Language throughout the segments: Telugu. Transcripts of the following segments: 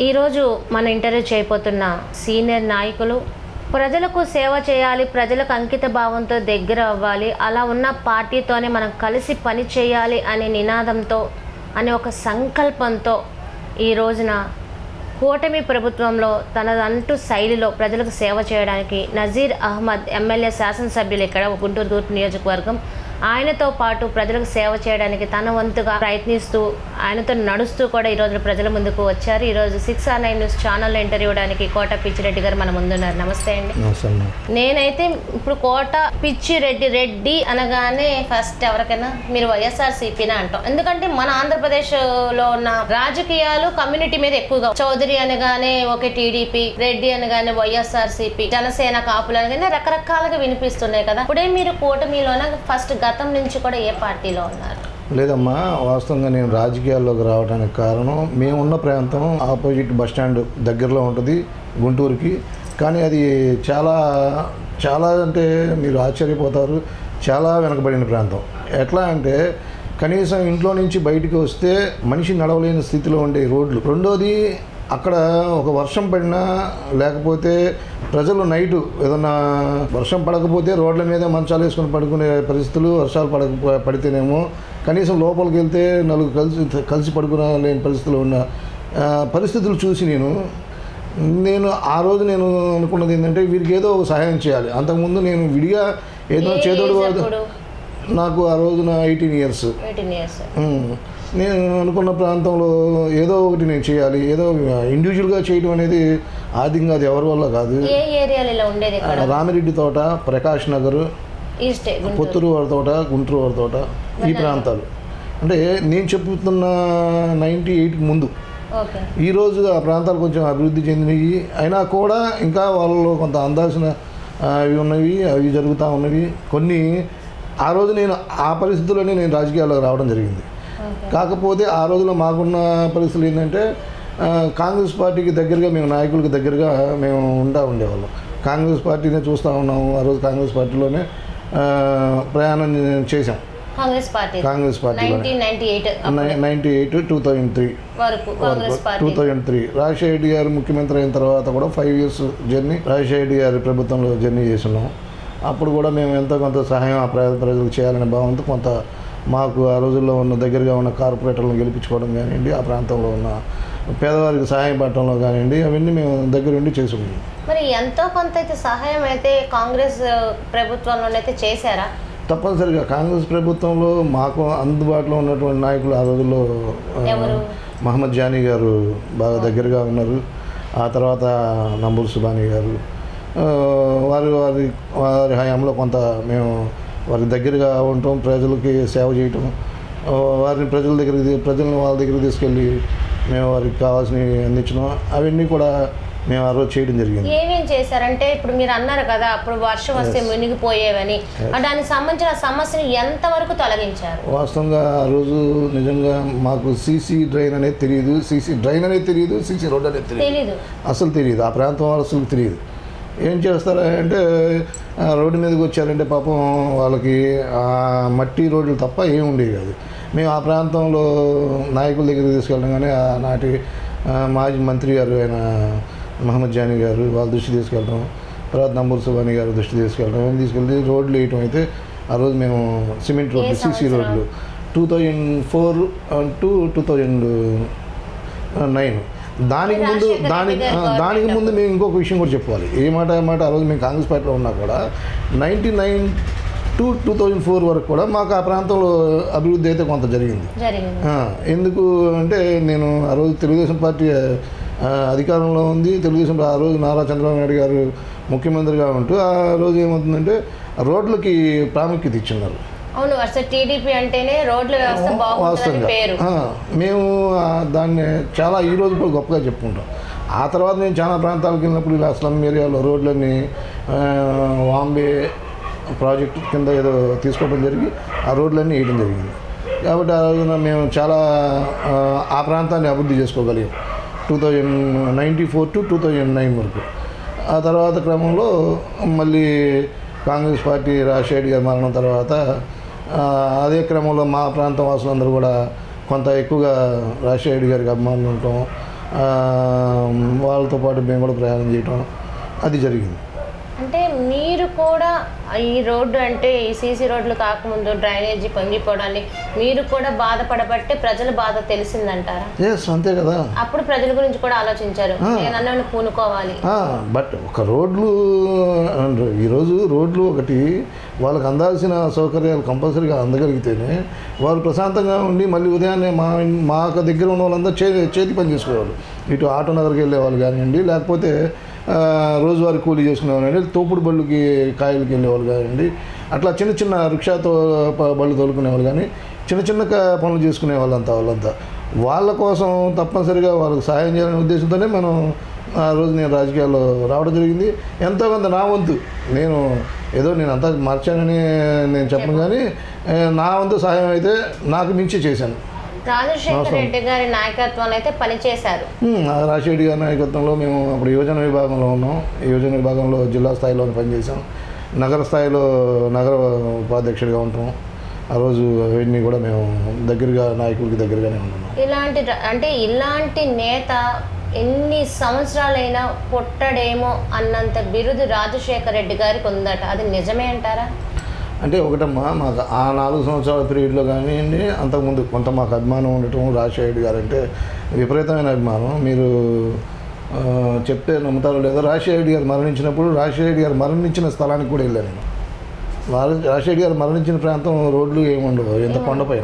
ఈరోజు మన ఇంటర్వ్యూ చేయబోతున్న సీనియర్ నాయకులు ప్రజలకు సేవ చేయాలి, ప్రజలకు అంకిత భావంతో దగ్గర అవ్వాలి, అలా ఉన్న పార్టీతోనే మనం కలిసి పని చేయాలి అనే నినాదంతో అనే ఒక సంకల్పంతో ఈ రోజున కూటమి ప్రభుత్వంలో తనదంటూ శైలిలో ప్రజలకు సేవ చేయడానికి నజీర్ అహ్మద్ ఎమ్మెల్యే శాసనసభ్యులు ఇక్కడ గుంటూరు తూర్పు నియోజకవర్గం ఆయనతో పాటు ప్రజలకు సేవ చేయడానికి తన వంతుగా ప్రయత్నిస్తూ ఆయనతో నడుస్తూ కూడా ఈరోజు ప్రజల ముందుకు వచ్చారు. ఈరోజు 6R9 న్యూస్ ఛానల్లో ఇంటర్వ్యూ ఇవ్వడానికి కోట పిచ్చిరెడ్డి గారు మన ముందున్నారు. నమస్తే అండి. నేనైతే ఇప్పుడు కోట పిచ్చిరెడ్డి అనగానే ఫస్ట్ ఎవరికైనా మీరు వైఎస్ఆర్సీపీనా అంటాం. ఎందుకంటే మన ఆంధ్రప్రదేశ్లో ఉన్న రాజకీయాలు కమ్యూనిటీ మీద ఎక్కువగా చౌదరి అనగానే ఒకే టీడీపీ, రెడ్డి అనగానే వైఎస్ఆర్సీపీ, జనసేన, కాపులు అనగానే రకరకాలుగా వినిపిస్తున్నాయి కదా. ఇప్పుడే మీరు కూటమిలోన ఫస్ట్ గతం నుంచి కూడా ఏ పార్టీలో ఉన్నారు? లేదమ్మా, వాస్తవంగా నేను రాజకీయాల్లోకి రావడానికి కారణం మేమున్న ప్రాంతం ఆపోజిట్ బస్టాండ్ దగ్గరలో ఉంటుంది గుంటూరుకి. కానీ అది చాలా అంటే మీరు ఆశ్చర్యపోతారు, చాలా వెనకబడిన ప్రాంతం. ఎట్లా అంటే కనీసం ఇంట్లో నుంచి బయటికి వస్తే మనిషి నడవలేని స్థితిలో ఉండే రోడ్లు. రెండోది, అక్కడ ఒక వర్షం పడినా లేకపోతే ప్రజలు నైటు ఏదన్నా వర్షం పడకపోతే రోడ్ల మీద మంచాలు వేసుకొని పడుకునే పరిస్థితులు, వర్షాలు పడితేనేమో కనీసం లోపలికి వెళ్తే నలుగురు కలిసి పడుకునలేని పరిస్థితులు ఉన్న పరిస్థితులు చూసి నేను ఆ రోజు నేను అనుకున్నది ఏంటంటే వీరికి ఏదో ఒక సహాయం చేయాలి. అంతకుముందు నేను విడిగా ఏదో చేదోడు నాకు ఆ రోజున 18 ఇయర్స్. నేను అనుకున్న ప్రాంతంలో ఏదో ఒకటి నేను చేయాలి. ఏదో ఇండివిజువల్గా చేయడం అనేది ఆర్థికంగా అది ఎవరి వల్ల కాదు. రామిరెడ్డి తోట, ప్రకాష్ నగర్, పొత్తూరు వారి తోట, గుంటూరు వారి తోట, ఈ ప్రాంతాలు. అంటే నేను చెప్తున్న 98కి ముందు. ఈరోజు ఆ ప్రాంతాలు కొంచెం అభివృద్ధి చెందినవి అయినా కూడా ఇంకా వాళ్ళలో కొంత అందాల్సిన అవి ఉన్నవి, అవి జరుగుతూ ఉన్నవి కొన్ని. ఆ రోజు నేను ఆ పరిస్థితుల్లోనే నేను రాజకీయాల్లోకి రావడం జరిగింది. కాకపోతే ఆ రోజులో మాకున్న పరిస్థితులు ఏంటంటే కాంగ్రెస్ పార్టీకి దగ్గరగా, మేము నాయకులకి దగ్గరగా మేము ఉండేవాళ్ళం. కాంగ్రెస్ పార్టీనే చూస్తూ ఉన్నాము. ఆ రోజు కాంగ్రెస్ పార్టీలోనే ప్రయాణం చేశాం. కాంగ్రెస్ పార్టీ 98, 2003 రాజశేఖర రెడ్డి గారు ముఖ్యమంత్రి అయిన తర్వాత కూడా 5 ఇయర్స్ జర్నీ రాజశేఖర రెడ్డి గారి ప్రభుత్వంలో జర్నీ చేస్తున్నాం. అప్పుడు కూడా మేము ఎంతో కొంత సహాయం ఆ ప్రజలకు చేయాలనే భావంతో కొంత మాకు ఆ రోజుల్లో ఉన్న దగ్గరగా ఉన్న కార్పొరేటర్లను గెలిపించుకోవడం కానివ్వండి, ఆ ప్రాంతంలో ఉన్న పేదవారికి సహాయం పడటంలో కానివ్వండి, అవన్నీ మేము దగ్గరుండి చేసుకున్నాం. మరి ఎంతో కొంత అయితే సహాయం అయితే కాంగ్రెస్ ప్రభుత్వంలోనైతే చేశారా? తప్పనిసరిగా కాంగ్రెస్ ప్రభుత్వంలో మాకు అందుబాటులో ఉన్నటువంటి నాయకులు ఆ రోజుల్లో మహమ్మద్ జానీ గారు బాగా దగ్గరగా ఉన్నారు. ఆ తర్వాత నంబూరు సుబానీ గారు, వారి హయాంలో కొంత మేము వారి దగ్గరగా ఉండటం, ప్రజలకి సేవ చేయటం, వారిని ప్రజల్ని వాళ్ళ దగ్గరికి తీసుకెళ్ళి మేము వారికి కావాల్సినవి అందించడం, అవన్నీ కూడా మేము ఆ రోజు చేయడం జరిగింది. ఏమేం చేశారంటే ఇప్పుడు మీరు అన్నారు కదా అప్పుడు వర్షం వస్తే మునిగిపోయేవని, దానికి సంబంధించిన సమస్యను ఎంతవరకు తొలగించారు? వాస్తవంగా ఆ రోజు నిజంగా మాకు సీసీ డ్రైన్ అనేది తెలియదు, సీసీ రోడ్ అనేది తెలియదు, అసలు తెలియదు. ఆ ప్రాంతం అసలు తెలియదు. ఏం చేస్తారా అంటే రోడ్డు మీదకి వచ్చారంటే పాపం వాళ్ళకి మట్టి రోడ్లు తప్ప ఏమి ఉండేవి కాదు. మేము ఆ ప్రాంతంలో నాయకుల దగ్గరికి తీసుకెళ్ళడం కానీ ఆనాటి మాజీ మంత్రి గారు అయిన మహమ్మద్ జానీ గారు వాళ్ళ దృష్టి తీసుకెళ్ళడం, తర్వాత నంబూరు సుబానీ గారు దృష్టి తీసుకెళ్ళి రోడ్లు వేయటం. అయితే ఆ రోజు మేము సిమెంట్ రోడ్లు, సీసీ రోడ్లు 2004 to 2009. దానికి ముందు మేము ఇంకొక విషయం కూడా చెప్పుకోవాలి. ఏ మాట ఆ రోజు మేము కాంగ్రెస్ పార్టీలో ఉన్నా కూడా 99 to 2004 వరకు కూడా మాకు ఆ ప్రాంతంలో అభివృద్ధి అయితే కొంత జరిగింది. ఎందుకు అంటే నేను ఆ రోజు తెలుగుదేశం పార్టీ అధికారంలో ఉంది. తెలుగుదేశం ఆ రోజు నారా చంద్రబాబు నాయుడు గారు ముఖ్యమంత్రిగా ఉంటూ ఆ రోజు ఏమవుతుందంటే రోడ్లకి ప్రాముఖ్యత ఇచ్చిన్నారు. అవును, అసలు టీడీపీ అంటేనే రోడ్ల వ్యవస్థ బాగుంటుందని పేరు. మేము దాన్ని చాలా ఈ రోజు కూడా గొప్పగా చెప్పుకుంటాం. ఆ తర్వాత నేను చాలా ప్రాంతాలకు వెళ్ళినప్పుడు ఇలా స్లమ్ ఏరియాలో రోడ్లన్నీ వాంబే ప్రాజెక్టు కింద ఏదో తీసుకోవడం జరిగి ఆ రోడ్లన్నీ వేయడం జరిగింది. కాబట్టి ఆ రోజున మేము చాలా ఆ ప్రాంతాన్ని అభివృద్ధి చేసుకోగలిగాం 1994 to 2009 వరకు. ఆ తర్వాత క్రమంలో మళ్ళీ కాంగ్రెస్ పార్టీ రాజశేఖర్ గారి మరణం తర్వాత అదే క్రమంలో మా ప్రాంత వాసులందరూ కూడా కొంత ఎక్కువగా రాజశేఖర్ గారికి అభిమానులు ఉండటం, వాళ్ళతో పాటు మేము కూడా ప్రయాణం చేయటం అది జరిగింది. అంటే మీరు కూడా ఈ రోడ్డు అంటే ఈ సీసీ రోడ్లు కాకముందు డ్రైనేజీ పొంగిపోవడాన్ని మీరు కూడా బాధపడబట్టే ప్రజల బాధ తెలిసిందంటారా? ఎస్, అంతే కదా. అప్పుడు ప్రజల గురించి కూడా ఆలోచించారు, నేనన్నా పూనుకోవాలి. బట్ ఒక రోడ్లు ఈరోజు రోడ్లు ఒకటి వాళ్ళకి అందాల్సిన సౌకర్యాలు కంపల్సరీగా అందగలిగితేనే వాళ్ళు ప్రశాంతంగా ఉండి మళ్ళీ ఉదయాన్నే మాకు దగ్గర ఉన్న వాళ్ళంతా చేతి పని చేసుకునేవాళ్ళు. ఇటు ఆటో నగర్కి వెళ్ళే వాళ్ళు కానివ్వండి, లేకపోతే రోజువారీ కూలీ చేసుకునేవాళ్ళు, తోపుడు బళ్ళుకి కాయలకి వెళ్ళేవాళ్ళు కానివ్వండి, అట్లా చిన్న చిన్న రిక్షాతో బళ్ళు తోలుకునేవాళ్ళు, కానీ చిన్న చిన్న పనులు చేసుకునే వాళ్ళంతా వాళ్ళ కోసం తప్పనిసరిగా వాళ్ళకి సహాయం చేయాలనే ఉద్దేశంతోనే మనం ఆ రోజు నేను రాజకీయాల్లో రావడం జరిగింది. ఎంతో కొంత నా వంతు నేను అంతా మార్చానని నేను చెప్పను, కానీ నా వంతు సహాయం అయితే నాకు మించి చేశాను. రాజశేఖర రెడ్డి గారి నాయకత్వంలో అయితే పనిచేశారు. రాజశేఖర రెడ్డి గారి నాయకత్వంలో మేము అప్పుడు యువజన విభాగంలో ఉన్నాం. యువజన విభాగంలో జిల్లా స్థాయిలో పనిచేసాం. నగర స్థాయిలో నగర ఉపాధ్యక్షుడిగా ఉంటాం. ఆ రోజు అవన్నీ కూడా మేము నాయకులకి దగ్గరగానే ఉన్నాం. ఇలాంటి నేత ఎన్ని సంవత్సరాలైనా పుట్టడేమో అన్నంత బిరుదు రాజశేఖర రెడ్డి గారికి ఉందట, అది నిజమే అంటారా? అంటే ఒకటమ్మా, మాకు ఆ 4 సంవత్సరాల పీరియడ్లో కానివ్వండి, అంతకుముందు కొంత మాకు అభిమానం ఉండటం. రాజశేఖర రెడ్డి గారు అంటే విపరీతమైన అభిమానం. మీరు చెప్తే నమ్ముతారో లేదో, రాజశేఖర రెడ్డి గారు మరణించినప్పుడు రాజశేఖర రెడ్డి గారు మరణించిన స్థలానికి కూడా వెళ్ళాను నేను. రాజశేఖర గారు మరణించిన ప్రాంతం రోడ్లు ఏముండవు, ఎంత కొండపై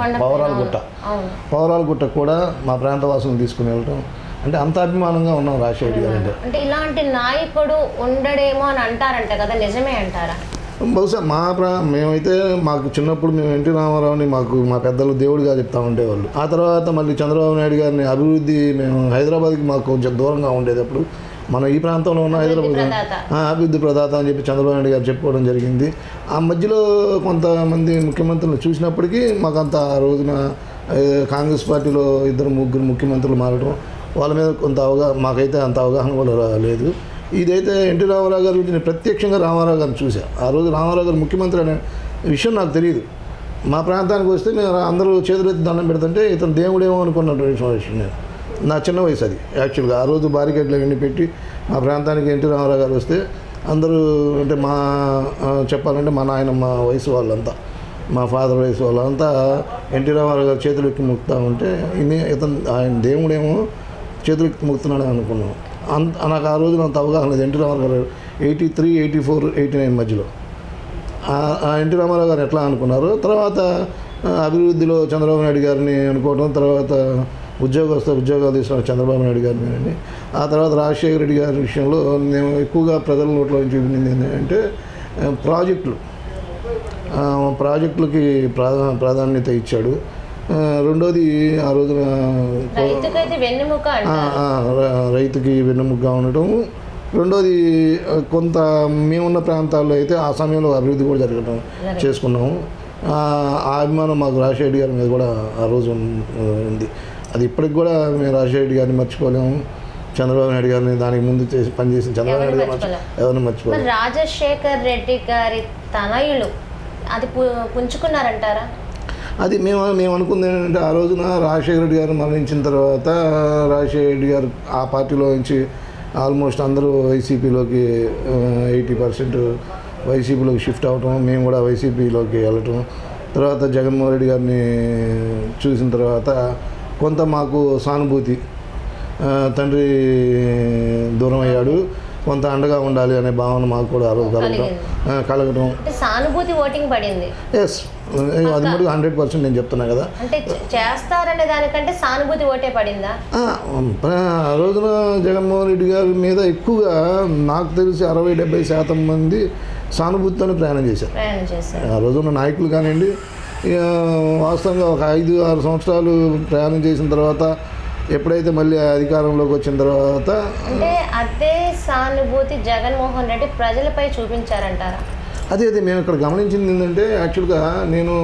పౌరాల గుట్ట కూడా మా ప్రాంత వాసులను తీసుకుని వెళ్ళటం, అంటే అంత అభిమానంగా ఉన్నాం రాజశేఖర గారు అంటే. ఇలాంటి నాయకుడు ఉండడేమో అని అంటారంట కదా, నిజమే అంటారా? బహుశా మేమైతే మాకు చిన్నప్పుడు మేము ఎన్టీ రామారావుని మా పెద్దలు దేవుడిగా చెప్తా ఉండేవాళ్ళు. ఆ తర్వాత మళ్ళీ చంద్రబాబు నాయుడు గారిని అభివృద్ధి, మేము హైదరాబాద్కి మాకు కొంచెం దూరంగా ఉండేటప్పుడు మనం ఈ ప్రాంతంలో ఉన్న హైదరాబాద్ అభివృద్ధి ప్రదాత అని చెప్పి చంద్రబాబు నాయుడు గారు చెప్పుకోవడం జరిగింది. ఆ మధ్యలో కొంతమంది ముఖ్యమంత్రులను చూసినప్పటికీ మాకంత ఆ రోజున కాంగ్రెస్ పార్టీలో 2-3 ముఖ్యమంత్రులు మారడం, వాళ్ళ మీద కొంత మాకైతే అంత అవగాహన కూడా లేదు. ఇదైతే ఎన్టీ రామారావు గారి గురించి నేను ప్రత్యక్షంగా రామారావు గారిని చూశాను. ఆ రోజు రామారావు గారు ముఖ్యమంత్రి అనే విషయం నాకు తెలియదు. మా ప్రాంతానికి వస్తే మేము అందరూ చేతులెత్తి దండం పెడుతుంటే ఇతను దేవుడేమో అనుకున్నటువంటి విషయం. నేను నా చిన్న వయసు అది యాక్చువల్గా. ఆ రోజు బారికేడ్లు అవన్నీ పెట్టి మా ప్రాంతానికి ఎన్టీ రామారావు గారు వస్తే అందరూ అంటే చెప్పాలంటే మా నాయనమ్మ వయసు వాళ్ళంతా, మా ఫాదర్ వయసు వాళ్ళంతా ఎన్టీ రామారావు గారు చేతులు ఎక్కి మొక్కుతూ ఉంటే ఆయన దేవుడేమో చేతులు ఎక్కి మొక్కుతున్నాడు అనుకున్నాం. నాకు ఆ రోజున అంత అవగాహన లేదు. ఎన్టీ రామారావు గారు 83, 84, 89 మధ్యలో ఎన్టీ రామారావు గారు ఎట్లా అనుకున్నారు. తర్వాత అభివృద్ధిలో చంద్రబాబు నాయుడు గారిని అనుకోవడం, తర్వాత ఉద్యోగాలు తీసుకున్న చంద్రబాబు నాయుడు గారిని, ఆ తర్వాత రాజశేఖర రెడ్డి గారి విషయంలో నేను ఎక్కువగా ప్రజల నోట్లో చూపించింది ఏంటంటే ప్రాజెక్టులకి ప్రాధాన్యత ఇచ్చాడు. రెండోది ఆ రోజున రైతుకి వెన్నెముకగా ఉండటం. రెండోది కొంత మేమున్న ప్రాంతాల్లో అయితే ఆ సమయంలో అభివృద్ధి కూడా జరగడం చేసుకున్నాము. ఆ అభిమానం మాకు రాజశేఖర రెడ్డి గారి మీద కూడా ఆ రోజు ఉంది. అది ఇప్పటికి కూడా మేము రాజశేఖర రెడ్డి గారిని మర్చిపోలేము. చంద్రబాబు నాయుడు గారిని దానికి ముందు పనిచేసిన చంద్రబాబు నాయుడు గారు ఎవరిని మర్చిపోలేము. రాజశేఖర రెడ్డి గారి తనయులు అది పుంజుకున్నారంటారా? అది మేము అనుకుంది ఏంటంటే, ఆ రోజున రాజశేఖర రెడ్డి గారు మరణించిన తర్వాత రాజశేఖర రెడ్డి గారు ఆ పార్టీలో నుంచి ఆల్మోస్ట్ అందరూ వైసీపీలోకి 80% వైసీపీలోకి షిఫ్ట్ అవ్వటం, మేము కూడా వైసీపీలోకి వెళ్ళటం. తర్వాత జగన్మోహన్ రెడ్డి గారిని చూసిన తర్వాత కొంత మాకు సానుభూతి, తండ్రి దూరం అయ్యాడు, కొంత అండగా ఉండాలి అనే భావన మాకు కూడా ఆ రోజు కలగడం. సానుభూతి ఓటింగ్ పడింది. ఎస్, అది మటుకు 100% నేను చెప్తున్నా కదా. అంటే చేస్తారనే దానికంటే సానుభూతి ఓటే పడిందా? ఆ రోజున జగన్మోహన్ రెడ్డి గారి మీద ఎక్కువగా నాకు తెలిసి 60-70% మంది సానుభూతితోనే ప్రయాణం చేశారు. ఆ రోజున నాయకులు కానివ్వండి, వాస్తవంగా ఒక 5-6 సంవత్సరాలు ప్రయాణం చేసిన తర్వాత ఎప్పుడైతే మళ్ళీ అధికారంలోకి వచ్చిన తర్వాత అంటే అదే సానుభూతి జగన్మోహన్ రెడ్డి ప్రజలపై చూపించారంటారా? అదే మేము ఇక్కడ గమనించింది ఏంటంటే, యాక్చువల్గా నేను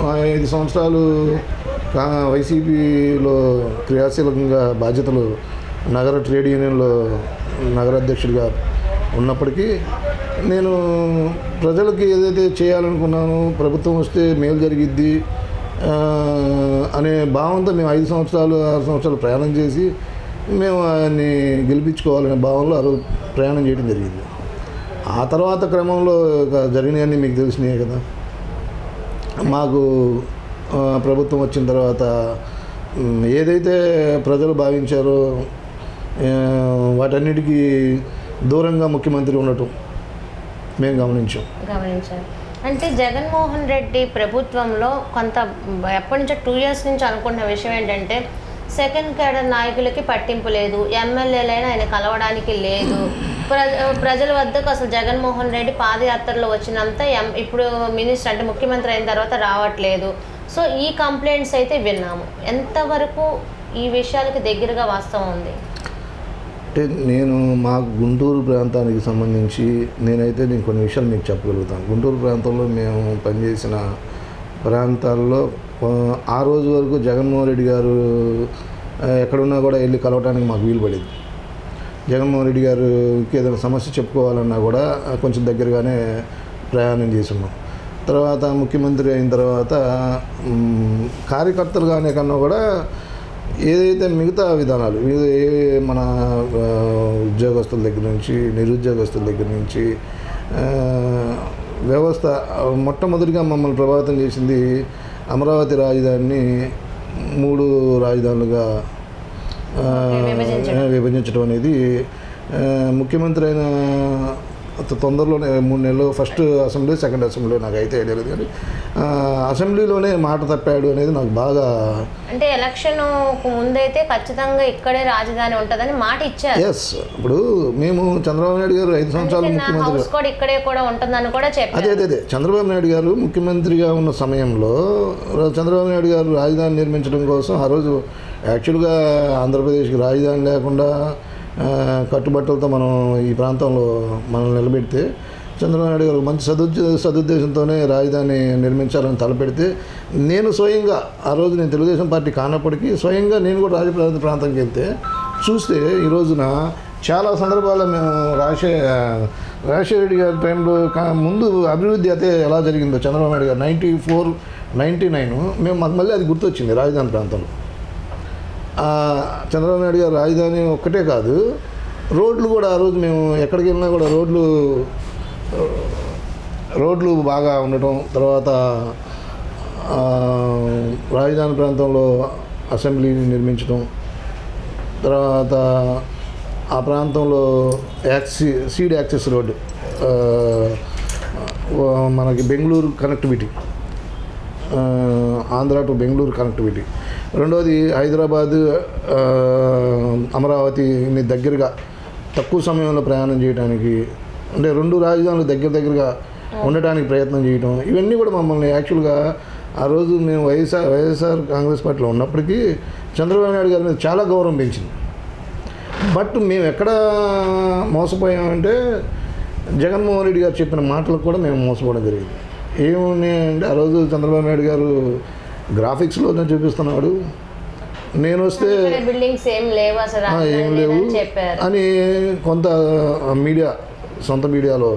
5 సంవత్సరాలు వైసీపీలో క్రియాశీలకంగా బాధ్యతలు నగర ట్రేడ్ యూనియన్లో నగర అధ్యక్షుడిగా ఉన్నప్పటికీ నేను ప్రజలకి ఏదైతే చేయాలనుకున్నానో, ప్రభుత్వం వస్తే మేలు జరిగిద్ది అనే భావంతో మేము 5 సంవత్సరాలు 6 సంవత్సరాలు ప్రయాణం చేసి మేము ఆయన్ని గెలిపించుకోవాలనే భావనలో ఆ రోజు ప్రయాణం చేయడం జరిగింది. ఆ తర్వాత క్రమంలో జరిగినవన్నీ మీకు తెలిసినాయి కదా. మాకు ప్రభుత్వం వచ్చిన తర్వాత ఏదైతే ప్రజలు భావించారో వాటన్నిటికీ దూరంగా ముఖ్యమంత్రి ఉండటం మేము గమనించాం. అంటే జగన్మోహన్ రెడ్డి ప్రభుత్వంలో కొంత ఎప్పటి నుంచో 2 years నుంచి అనుకుంటున్న విషయం ఏంటంటే సెకండ్ క్యాడర్ నాయకులకి పట్టింపు లేదు, ఎమ్మెల్యేలైనా ఆయన కలవడానికి లేదు, ప్రజల వద్దకు అసలు జగన్మోహన్ రెడ్డి పాదయాత్రలో వచ్చినంత ఇప్పుడు మినిస్టర్ అంటే ముఖ్యమంత్రి అయిన తర్వాత రావట్లేదు. సో ఈ కంప్లైంట్స్ అయితే విన్నాము. ఎంతవరకు ఈ విషయాలకి దగ్గరగా వాస్తవం ఉంది? అంటే నేను మా గుంటూరు ప్రాంతానికి సంబంధించి నేను కొన్ని విషయాలు మీకు చెప్పగలుగుతాను. గుంటూరు ప్రాంతంలో మేము పనిచేసిన ప్రాంతాల్లో ఆ రోజు వరకు జగన్మోహన్ రెడ్డి గారు ఎక్కడున్నా కూడా వెళ్ళి కలవటానికి మాకు వీలు పడేది. జగన్మోహన్ రెడ్డి గారికి ఏదైనా సమస్య చెప్పుకోవాలన్నా కూడా కొంచెం దగ్గరగానే ప్రయాణం చేస్తున్నాం. తర్వాత ముఖ్యమంత్రి అయిన తర్వాత కార్యకర్తలుగానే కన్నా కూడా ఏదైతే మిగతా విధానాలు మన ఉద్యోగస్తుల దగ్గర నుంచి నిరుద్యోగస్తుల దగ్గర నుంచి వ్యవస్థ మొట్టమొదటిగా మమ్మల్ని ప్రభావితం చేసింది అమరావతి రాజధానిని 3 రాజధానులుగా విభజించడం అనేది. ముఖ్యమంత్రి అయిన తొందరలోనే 3 నెలలు ఫస్ట్ అసెంబ్లీ సెకండ్ అసెంబ్లీ నాకు అయితే ఐడియా లేదు, కానీ అసెంబ్లీలోనే మాట తప్పాడు అనేది నాకు బాగా. అంటే ఎలక్షన్ ముందైతే ఖచ్చితంగా ఇక్కడే రాజధాని ఉంటుందని మాట ఇచ్చారు. ఎస్, ఇప్పుడు మేము చంద్రబాబు నాయుడు గారు 5 సంవత్సరాలు ముఖ్యమంత్రి ఇక్కడే కూడా ఉంటుందని కూడా చెప్పారు. అదే చంద్రబాబు నాయుడు గారు ముఖ్యమంత్రిగా ఉన్న సమయంలో చంద్రబాబు నాయుడు గారు రాజధాని నిర్మించడం కోసం ఆ రోజు యాక్చువల్గా ఆంధ్రప్రదేశ్కి రాజధాని లేకుండా కట్టుబట్టలతో మనం ఈ ప్రాంతంలో మనం నిలబెడితే చంద్రబాబు నాయుడు గారు మంచి సదుద్దేశంతోనే రాజధాని నిర్మించాలని తలపెడితే నేను స్వయంగా ఆ రోజు నేను తెలుగుదేశం పార్టీ కానప్పటికీ స్వయంగా నేను కూడా రాజప్రాంత ప్రాంతానికి వెళ్తే చూస్తే ఈ రోజున చాలా సందర్భాల్లో మేము రాజశేఖర రెడ్డి గారి టైంలో ముందు అభివృద్ధి అయితే ఎలా జరిగిందో చంద్రబాబు నాయుడు గారు 94, 99 మేము మాకు మళ్ళీ అది గుర్తొచ్చింది. రాజధాని ప్రాంతంలో చంద్రబాబు నాయుడు గారు రాజధాని ఒక్కటే కాదు, రోడ్లు కూడా ఆ రోజు మేము ఎక్కడికి వెళ్ళినా కూడా రోడ్లు బాగా ఉండటం, తర్వాత రాజధాని ప్రాంతంలో అసెంబ్లీని నిర్మించడం, తర్వాత ఆ ప్రాంతంలో సీడ్ యాక్సెస్ రోడ్డు మనకి Bengaluru connectivity, Andhra to Bengaluru connectivity. రెండోది హైదరాబాద్ అమరావతిని దగ్గరగా తక్కువ సమయంలో ప్రయాణం చేయడానికి, అంటే 2 రాజధానులు దగ్గరగా ఉండటానికి ప్రయత్నం చేయడం, ఇవన్నీ కూడా మమ్మల్ని యాక్చువల్గా ఆ రోజు మేము వైఎస్ఆర్ కాంగ్రెస్ పార్టీలో ఉన్నప్పటికీ చంద్రబాబు నాయుడు గారి మీద చాలా గౌరవం పెంచింది. బట్ మేము ఎక్కడ మోసపోయామంటే జగన్మోహన్ రెడ్డి గారు చెప్పిన మాటలకు కూడా మేము మోసపోవడం జరిగింది. ఏమున్నాయంటే ఆ రోజు చంద్రబాబు నాయుడు గారు గ్రాఫిక్స్లోనే చూపిస్తున్నాడు, నేను వస్తే ఏం లేవు అని కొంత సొంత మీడియాలో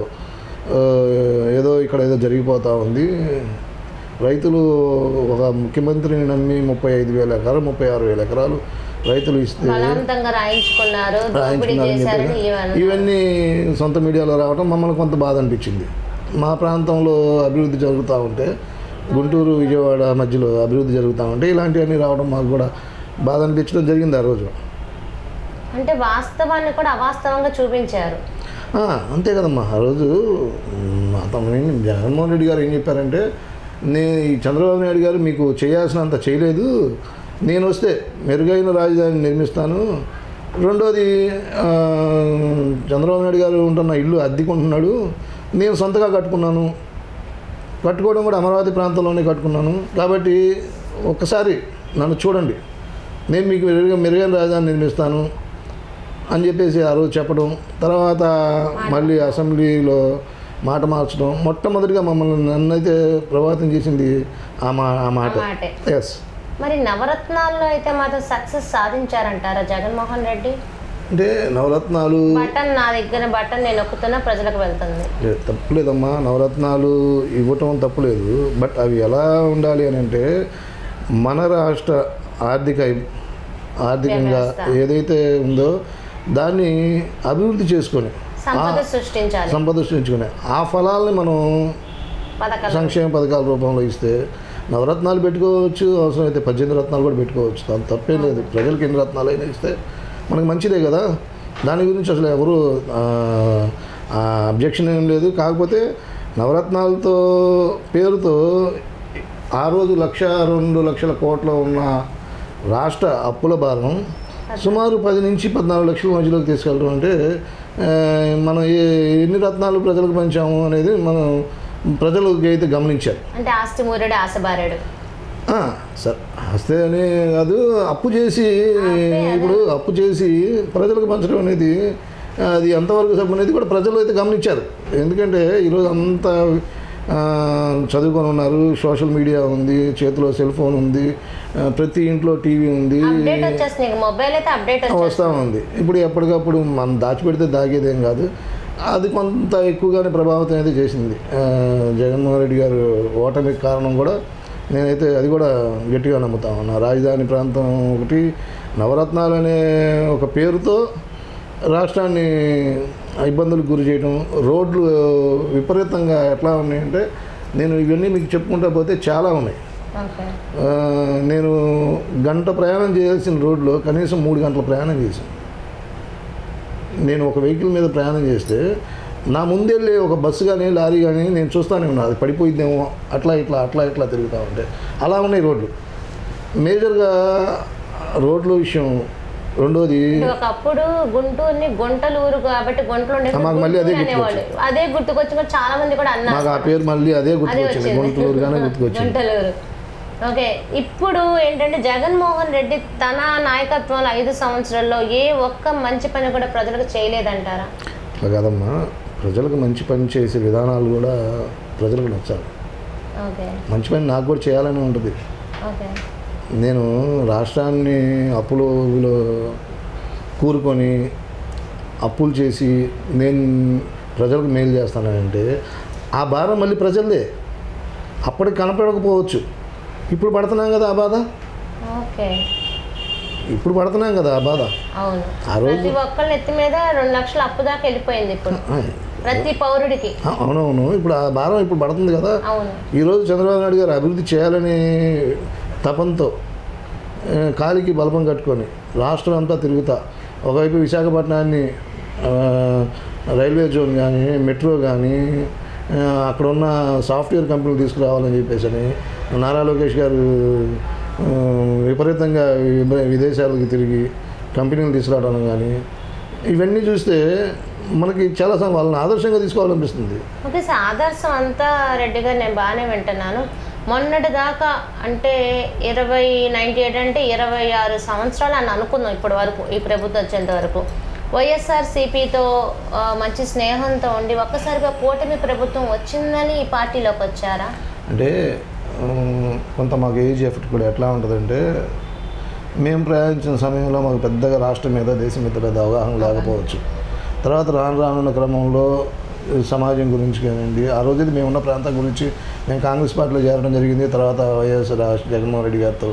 ఏదో ఇక్కడ ఏదో జరిగిపోతూ ఉంది, రైతులు ఒక ముఖ్యమంత్రిని నమ్మి 35,000 ఎకరాలు 36,000 ఎకరాలు రైతులు ఇస్తే రాయించుకున్నారు, ఇవన్నీ సొంత మీడియాలో రావడం మమ్మల్ని కొంత బాధ అనిపించింది. మా ప్రాంతంలో అభివృద్ధి జరుగుతూ ఉంటే, గుంటూరు విజయవాడ మధ్యలో అభివృద్ధి జరుగుతూ ఉంటే ఇలాంటివన్నీ రావడం మాకు కూడా బాధ అనిపించడం జరిగింది ఆ రోజు. అంటే వాస్తవాన్ని కూడా అవాస్తవంగా చూపించారు. అంతే కదమ్మా. ఆ రోజు జగన్మోహన్ రెడ్డి గారు ఏం చెప్పారంటే, ఈ చంద్రబాబు నాయుడు గారు మీకు చేయాల్సినంత చేయలేదు, నేను వస్తే మెరుగైన రాజధాని నిర్మిస్తాను. రెండోది చంద్రబాబు నాయుడు గారు ఉంటున్న ఇల్లు అద్దెకుంటున్నాడు, నేను సొంతగా కట్టుకోవడం కూడా అమరావతి ప్రాంతంలోనే కట్టుకున్నాను, కాబట్టి ఒక్కసారి నన్ను చూడండి, నేను మీకు మెరుగైన రాజధాని నిర్మిస్తాను అని చెప్పేసి ఆ రోజు చెప్పడం. తర్వాత మళ్ళీ అసెంబ్లీలో మాట మార్చడం. మొట్టమొదటిగా నన్నైతే ప్రభావితం చేసింది ఆ మాట. ఎస్. మరి నవరత్నాల్లో అయితే మాత్రం సక్సెస్ సాధించారంటారా జగన్మోహన్ రెడ్డి? అంటే నవరత్నాలు నా దగ్గర బటన్ నేను నొక్కుతున్నా ప్రజలకు వెళ్తుంది. తప్పులేదమ్మా, నవరత్నాలు ఇవ్వటం తప్పులేదు. బట్ అవి ఎలా ఉండాలి అని అంటే మన రాష్ట్ర ఆర్థికంగా ఏదైతే ఉందో దాన్ని అభివృద్ధి చేసుకొని సంపద సృష్టించుకుని ఆ ఫలాల్ని మనం సంక్షేమ పథకాల రూపంలో ఇస్తే నవరత్నాలు పెట్టుకోవచ్చు, అవసరమైతే 18 రత్నాలు కూడా పెట్టుకోవచ్చు, దాని తప్పేం లేదు. ప్రజలకు ఎన్ని రత్నాలు అయినా ఇస్తే మనకు మంచిదే కదా. దాని గురించి అసలు ఎవరు అబ్జెక్షన్ ఏం లేదు. కాకపోతే నవరత్నాలతో పేరుతో ఆ రోజు 1-2 లక్షల కోట్ల ఉన్న రాష్ట్ర అప్పుల భారం సుమారు 10 నుంచి 14 లక్షల మధ్యలోకి తీసుకెళ్ళడం అంటే మనం ఎన్ని రత్నాలు ప్రజలకు పంచాము అనేది మనం ప్రజలకు అయితే గమనించారు. అంటే ఆస్తి మూరడు ఆశబారాడు సార్, ఆస్తి అని కాదు, అప్పు చేసి ఇప్పుడు అప్పు చేసి ప్రజలకు పంచడం అనేది అది ఎంతవరకు సబ్ అనేది కూడా ప్రజలు అయితే గమనించారు. ఎందుకంటే ఈరోజు అంతా చదువుకొని ఉన్నారు, సోషల్ మీడియా ఉంది, చేతిలో సెల్ ఫోన్ ఉంది, ప్రతి ఇంట్లో టీవీ ఉంది, వస్తూ ఉంది. ఇప్పుడు ఎప్పటికప్పుడు మనం దాచిపెడితే దాగేదేం కాదు. అది కొంత ఎక్కువగానే ప్రభావితం అయితే చేసింది. జగన్మోహన్ రెడ్డి గారు ఓటమికి కారణం కూడా నేనైతే అది కూడా గట్టిగా నమ్ముతా ఉన్నా. రాజధాని ప్రాంతం ఒకటి, నవరత్నాలు అనే ఒక పేరుతో రాష్ట్రాన్ని ఇబ్బందులకు గురి చేయడం, రోడ్లు విపరీతంగా ఎట్లా ఉన్నాయంటే నేను ఇవన్నీ మీకు చెప్పుకుంటా పోతే చాలా ఉన్నాయి. నేను గంట ప్రయాణం చేయాల్సిన రోడ్లో కనీసం 3 గంటల ప్రయాణం చేశాను. నేను ఒక వెహికల్ మీద ప్రయాణం చేస్తే నా ముందెళ్ళి ఒక బస్సు కానీ లారీ కానీ నేను చూస్తానే ఉన్నా, అది పడిపోయిద్దేమో, అట్లా ఇట్లా తిరుగుతూ ఉంటే అలా ఉన్నాయి రోడ్లు. మేజర్గా రోడ్ల విషయం. రెండోది, ఒకప్పుడు గుంటూరుని గుంటలూరు కాబట్టి మాకు మళ్ళీ అదే గుర్తుకొచ్చి చాలా మంది కూడా అన్నారు. మాకు ఆ పేరు మళ్ళీ అదే గుర్తుకొచ్చింది, గుంటూరు గానే గుర్తుకొచ్చింది. గుంటలూరు. ఓకే, ఇప్పుడు ఏంటంటే జగన్మోహన్ రెడ్డి తన నాయకత్వంలో 5 సంవత్సరాల్లో ఏ ఒక్క మంచి పని కూడా ప్రజలకు చేయలేదంటారా? అట్లా కాదమ్మా, ప్రజలకు మంచి పని చేసే విధానాలు కూడా ప్రజలకు నచ్చాలి. మంచి పని నాకు కూడా చేయాలని ఉంటుంది. నేను రాష్ట్రాన్ని అప్పులో కూరుకొని అప్పులు చేసి నేను ప్రజలకు మేలు చేస్తానంటే ఆ భారం మళ్ళీ ప్రజలదే. అప్పటికి కనపడకపోవచ్చు, ఇప్పుడు పడుతున్నాం కదా ఆ బాధ. ఇప్పుడు పడుతున్నాం కదా ఆ బాధ. ఆ రోజు ప్రతి ఒక్కళ్ళ ఎత్తి మీద 2 లక్షల అప్పు దాకా వెళ్ళిపోయింది ఇప్పుడు ప్రతి పౌరుడికి. అవునవును, ఇప్పుడు ఆ భారం ఇప్పుడు పడుతుంది కదా. ఈరోజు చంద్రబాబు నాయుడు గారు అభివృద్ధి చేయాలని తపంతో కాలికి బలపం కట్టుకొని రాష్ట్రం అంతా తిరుగుతా, ఒకవైపు విశాఖపట్నాన్ని రైల్వే జోన్ కానీ, మెట్రో కానీ, అక్కడ ఉన్న సాఫ్ట్వేర్ కంపెనీలు తీసుకురావాలని చెప్పేసి నారా లోకేష్ గారు విపరీతంగా విదేశాలకు తిరిగి కంపెనీలు తీసుకురావడం కానీ, ఇవన్నీ చూస్తే మనకి చాలా వాళ్ళని ఆదర్శంగా తీసుకోవాలనిపిస్తుంది. ఓకే సార్, ఆదర్శం అంతా రెడ్డి గారు నేను బాగానే వింటున్నాను. మొన్నటి దాకా అంటే 98 అంటే 26 సంవత్సరాలు అని అనుకుందాం ఇప్పటి వరకు, ఈ ప్రభుత్వం వచ్చేంత వరకు వైఎస్ఆర్సీపీతో మంచి స్నేహంతో ఉండి ఒక్కసారిగా కూటమి ప్రభుత్వం వచ్చిందని ఈ పార్టీలోకి వచ్చారా? అంటే కొంత మాకు ఏజ్ ఎఫెక్ట్ కూడా ఎట్లా ఉంటుందంటే, మేము ప్రయాణించిన సమయంలో మాకు పెద్దగా రాష్ట్రం మీద, దేశం మీద పెద్ద అవగాహన లేకపోవచ్చు. తర్వాత రానున్న క్రమంలో సమాజం గురించి కానివ్వండి, ఆ రోజు మేమున్న ప్రాంతం గురించి మేము కాంగ్రెస్ పార్టీలో చేరడం జరిగింది. తర్వాత వైఎస్ జగన్మోహన్ రెడ్డి గారితో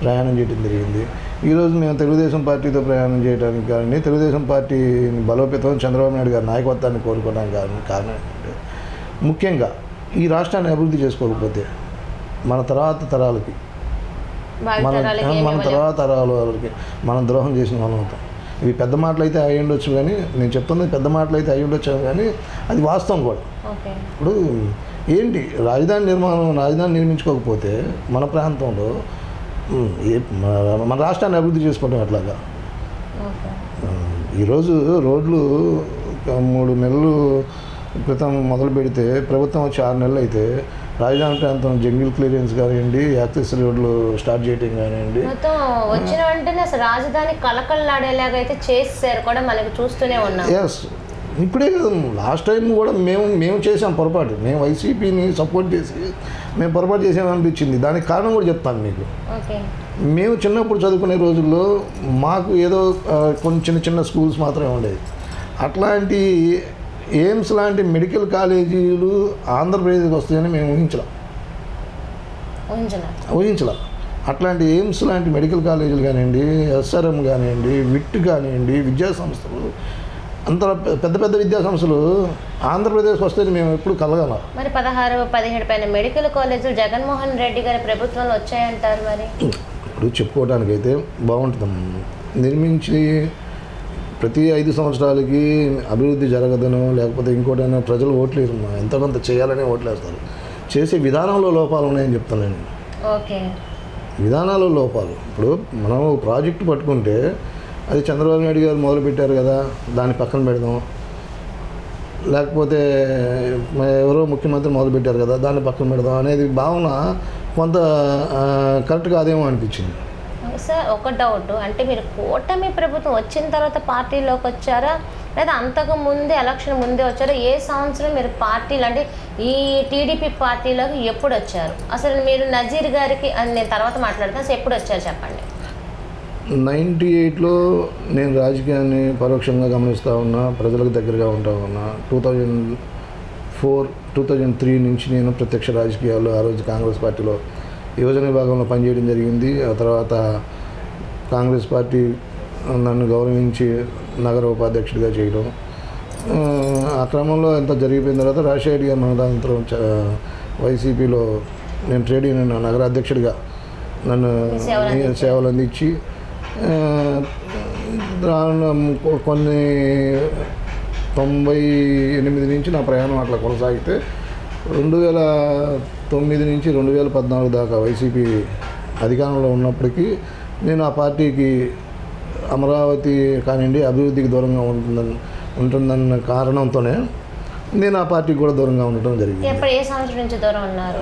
ప్రయాణం చేయడం జరిగింది. ఈరోజు మేము తెలుగుదేశం పార్టీతో ప్రయాణం చేయడానికి కానీ, తెలుగుదేశం పార్టీని బలోపేతం చంద్రబాబు నాయుడు గారి నాయకత్వాన్ని కోరుకోవడానికి కారణం ఏంటంటే, ముఖ్యంగా ఈ రాష్ట్రాన్ని అభివృద్ధి చేసుకోకపోతే మన తర్వాత తరాలకి మన తర్వాత తరాల వాళ్ళకి మనం ద్రోహం చేసిన వాళ్ళం అవుతాం. ఇవి పెద్ద మాటలు అయితే అయి ఉండొచ్చు, కానీ నేను చెప్తున్నది పెద్ద మాటలు అయితే అయి ఉండొచ్చు, కానీ అది వాస్తవం కూడా. ఇప్పుడు ఏంటి రాజధాని నిర్మించుకోకపోతే మన ప్రాంతంలో మన రాష్ట్రాన్ని అభివృద్ధి చేసుకోవడం ఎట్లాగా? ఈరోజు రోడ్లు 3 నెలలు క్రితం మొదలు పెడితే ప్రభుత్వం వచ్చి 6 నెలలు అయితే రాజధాని ప్రాంతం జంగిల్ క్లియరెన్స్ కానివ్వండి, యాక్సెస్ రోడ్లు స్టార్ట్ చేయడం కానివ్వండి, వచ్చిన వెంటనే అసలు రాజధాని కలకలలాడేలాగా అయితే చేశారు కూడా, మనకి చూస్తూనే ఉన్నాం. ఎస్, ఇప్పుడే కదా, లాస్ట్ టైం కూడా మేము చేసాం పొరపాటు. మేము వైసీపీని సపోర్ట్ చేసి మేము పొరపాటు చేసామనిపించింది. దానికి కారణం కూడా చెప్తాను మీకు. మేము చిన్నప్పుడు చదువుకునే రోజుల్లో మాకు ఏదో కొన్ని చిన్న స్కూల్స్ మాత్రమే ఉండేది. అట్లాంటి ఎయిమ్స్ లాంటి మెడికల్ కాలేజీలు ఆంధ్రప్రదేశ్కి వస్తాయని మేము ఊహించలా. అట్లాంటి ఎయిమ్స్ లాంటి మెడికల్ కాలేజీలు కానివ్వండి, ఎస్ఆర్ఎం కానివ్వండి, విట్ కానివ్వండి, విద్యా సంస్థలు, అంత పెద్ద పెద్ద విద్యా సంస్థలు ఆంధ్రప్రదేశ్ వస్తే మేము ఎప్పుడు కలగాల. మరి 16-17 పైన మెడికల్ కాలేజీలు జగన్మోహన్ రెడ్డి గారి ప్రభుత్వంలో వచ్చాయంటారు. మరి ఇప్పుడు చెప్పుకోవడానికైతే బాగుంటుందమ్మా. నిర్మించి ప్రతి 5 సంవత్సరాలకి అభివృద్ధి జరగదనో లేకపోతే ఇంకోటైనా ప్రజలు ఓట్లేరు, ఎంతమంత చేయాలనే ఓట్లేస్తారు. చేసే విధానంలో లోపాలు ఉన్నాయని చెప్తాను నేను. ఓకే, విధానాల్లో లోపాలు. ఇప్పుడు మనం ప్రాజెక్టు పట్టుకుంటే అది చంద్రబాబు నాయుడు గారు మొదలుపెట్టారు కదా, దాన్ని పక్కన పెడదాం. లేకపోతే ఎవరో ముఖ్యమంత్రి మొదలుపెట్టారు కదా, దాన్ని పక్కన పెడదాం అనేది భావన కొంత కరెక్ట్ కాదేమో అనిపించింది. సార్ ఒక డౌట్, అంటే మీరు కూటమి ప్రభుత్వం వచ్చిన తర్వాత పార్టీలోకి వచ్చారా, లేదా అంతకు ముందే ఎలక్షన్ ముందే వచ్చారా? ఏ సంవత్సరం మీరు పార్టీలు అంటే ఈ టీడీపీ పార్టీలోకి ఎప్పుడు వచ్చారు? అసలు మీరు నజీర్ గారికి అని నేను తర్వాత మాట్లాడతాను, అసలు ఎప్పుడు వచ్చారు చెప్పండి. 98లో నేను రాజకీయాన్ని పరోక్షంగా గమనిస్తూ ఉన్నా, ప్రజలకు దగ్గరగా ఉంటా ఉన్నా. 2003 నుంచి నేను ప్రత్యక్ష రాజకీయాల్లో ఆ రోజు కాంగ్రెస్ పార్టీలో యువజన విభాగంలో పనిచేయడం జరిగింది. ఆ తర్వాత కాంగ్రెస్ పార్టీ నన్ను గౌరవించి నగర ఉపాధ్యక్షుడిగా చేయడం, ఆ క్రమంలో ఎంత జరిగిపోయిన తర్వాత రాజశేఖర్ గారు మనంతరం వైసీపీలో నేను ట్రేడ్ యూనియన్ నగర అధ్యక్షుడిగా నన్ను సేవలు అందించి కొన్ని 98 నుంచి నా ప్రయాణం అట్లా కొనసాగితే 2009 నుంచి 2014 దాకా వైసీపీ అధికారంలో ఉన్నప్పటికీ నేను ఆ పార్టీకి అమరావతి కానివ్వండి అభివృద్ధికి దూరంగా ఉంటుందన్న కారణంతోనే నేను ఆ పార్టీకి కూడా దూరంగా ఉండటం జరిగింది. ఏ సంవత్సరం నుంచి దూరం ఉన్నారు?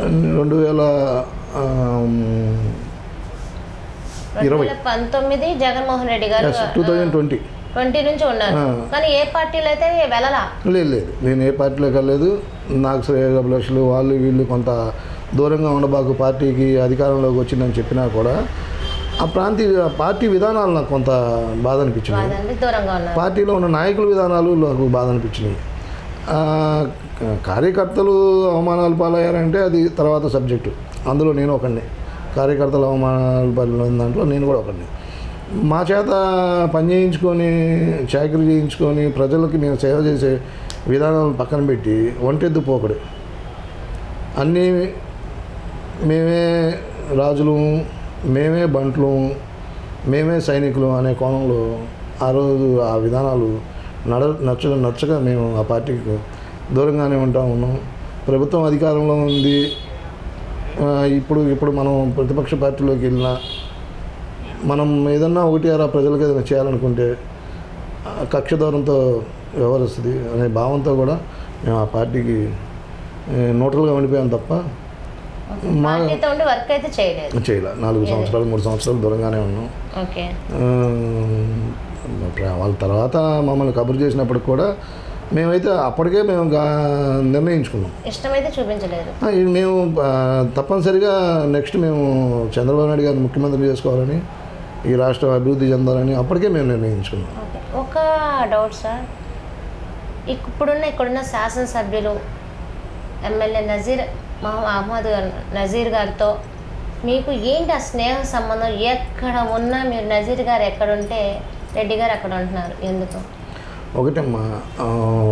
2019 జగన్మోహన్ రెడ్డి గారు 2020 నుంచి ఉన్నారు, కానీ ఏ పార్టీలో అయితే వెళ్ళలా? లేదు, నేను ఏ పార్టీలోకి వెళ్ళలేదు. నాకు శ్రేయోభిలాషులు వాళ్ళు వీళ్ళు కొంత దూరంగా ఉండబాకు, పార్టీకి అధికారంలోకి వచ్చిందని చెప్పినా కూడా ఆ పార్టీ విధానాలు నాకు కొంత బాధ అనిపించినాయి. పార్టీలో ఉన్న నాయకుల విధానాలు నాకు బాధ అనిపించినాయి. కార్యకర్తలు అవమానాలు పాలయ్యారంటే అది తర్వాత సబ్జెక్టు. అందులో నేను ఒకడిని. కార్యకర్తలు అవమానాలు పాలైన దాంట్లో నేను కూడా ఒకడిని. మా చేత పని చేయించుకొని చాకరీ చేయించుకొని ప్రజలకి మేము సేవ చేసే విధానాలను పక్కన పెట్టి ఒంటెద్దు పోకడు, అన్నీ మేమే రాజులు, మేమే బంట్లు, మేమే సైనికులు అనే కోణంలో ఆ రోజు ఆ విధానాలు నచ్చక మేము ఆ పార్టీకి దూరంగానే ఉన్నాం. ప్రభుత్వం అధికారంలో ఉంది, ఇప్పుడు మనం ప్రతిపక్ష పార్టీలోకి వెళ్ళినా మనం ఏదన్నా ఒకటి అలా ప్రజలకు ఏదైనా చేయాలనుకుంటే కక్ష దూరంతో వ్యవహరిస్తుంది అనే భావంతో కూడా మేము ఆ పార్టీకి న్యూట్రల్గా ఉండిపోయాం తప్ప వర్క్ అయితే చేయలే. 4 సంవత్సరాలు 3 సంవత్సరాలు దూరంగానే ఉన్నాం. వాళ్ళ తర్వాత మమ్మల్ని కబురు చేసినప్పుడు కూడా మేమైతే అప్పటికే మేము నిర్ణయించుకున్నాం, ఇష్టమైతే చూపించలేదు. మేము తప్పనిసరిగా నెక్స్ట్ మేము చంద్రబాబు నాయుడు గారిని ముఖ్యమంత్రి చేసుకోవాలని, ఈ రాష్ట్రం అభివృద్ధి చెందాలని అప్పటికే మేము నిర్ణయించుకున్నాం. ఒక డౌట్ సార్, ఇక్కడున్న శాసనసభ్యులు ఎమ్మెల్యే నజీర్ గారితో మీకు ఏంటి ఆ స్నేహ సంబంధం? ఎక్కడ ఉన్నా మీరు నజీర్ గారు ఎక్కడుంటే రెడ్డి గారు అక్కడ ఉంటున్నారు, ఎందుకు? ఒకటమ్మా,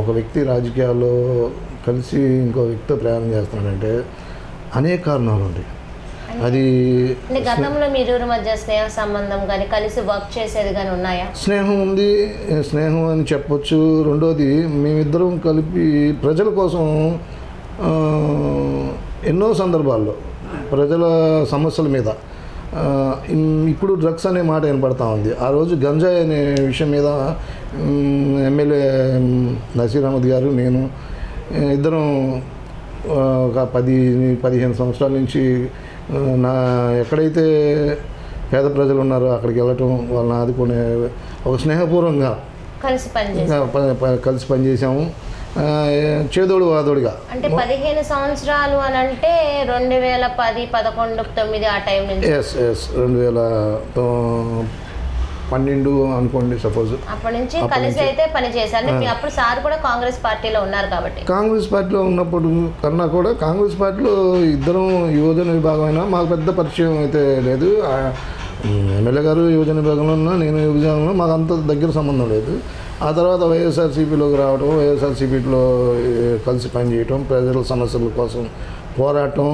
ఒక వ్యక్తి రాజకీయాల్లో కలిసి ఇంకో వ్యక్తితో ప్రయాణం చేస్తున్నాడంటే అనేక కారణాలు ఉంటాయి. అది గతంలో మీ ఇరువురి మధ్య స్నేహ సంబంధం కానీ కలిసి వర్క్ చేసేది కానీ ఉన్నాయా? స్నేహం ఉంది, స్నేహం అని చెప్పొచ్చు. రెండోది, మేమిద్దరం కలిపి ప్రజల కోసం ఎన్నో సందర్భాల్లో ప్రజల సమస్యల మీద, ఇప్పుడు డ్రగ్స్ అనే మాట వినపడతా ఉంది. ఆ రోజు గంజాయి అనే విషయం మీద ఎమ్మెల్యే నసీర్ అహ్మద్ గారు నేను ఇద్దరం ఒక 10-15 సంవత్సరాల నుంచి ఎక్కడైతే పేద ప్రజలు ఉన్నారో అక్కడికి వెళ్ళటం, వాళ్ళని ఆదుకునే ఒక స్నేహపూర్వకంగా కలిసి పనిచేసాము. చేదోడు వాదోడుగా. అంటే 15 సంవత్సరాలు అని అంటే 2010, 11, 9 ఆ టైం నుంచి. 2010 12 అనుకోండి సపోజ్. అప్పటి నుంచి కలిసి అయితే పని చేశారు. అప్పుడు సార్ కూడా కాంగ్రెస్ పార్టీలో ఉన్నారు కాబట్టి. కాంగ్రెస్ పార్టీలో ఉన్నప్పుడు కన్నా కూడా కాంగ్రెస్ పార్టీలో ఇద్దరం యువజన విభాగమైనా మాకు పెద్ద పరిచయం అయితే లేదు. ఎమ్మెల్యే గారు యువజన విభాగంలో ఉన్నా, నేను యువజనంలో, మాకు అంత దగ్గర సంబంధం లేదు. ఆ తర్వాత వైఎస్ఆర్సీపీలోకి రావడం, వైఎస్ఆర్సీపీలో కలిసి పనిచేయటం, ప్రజల సమస్యల కోసం పోరాటం,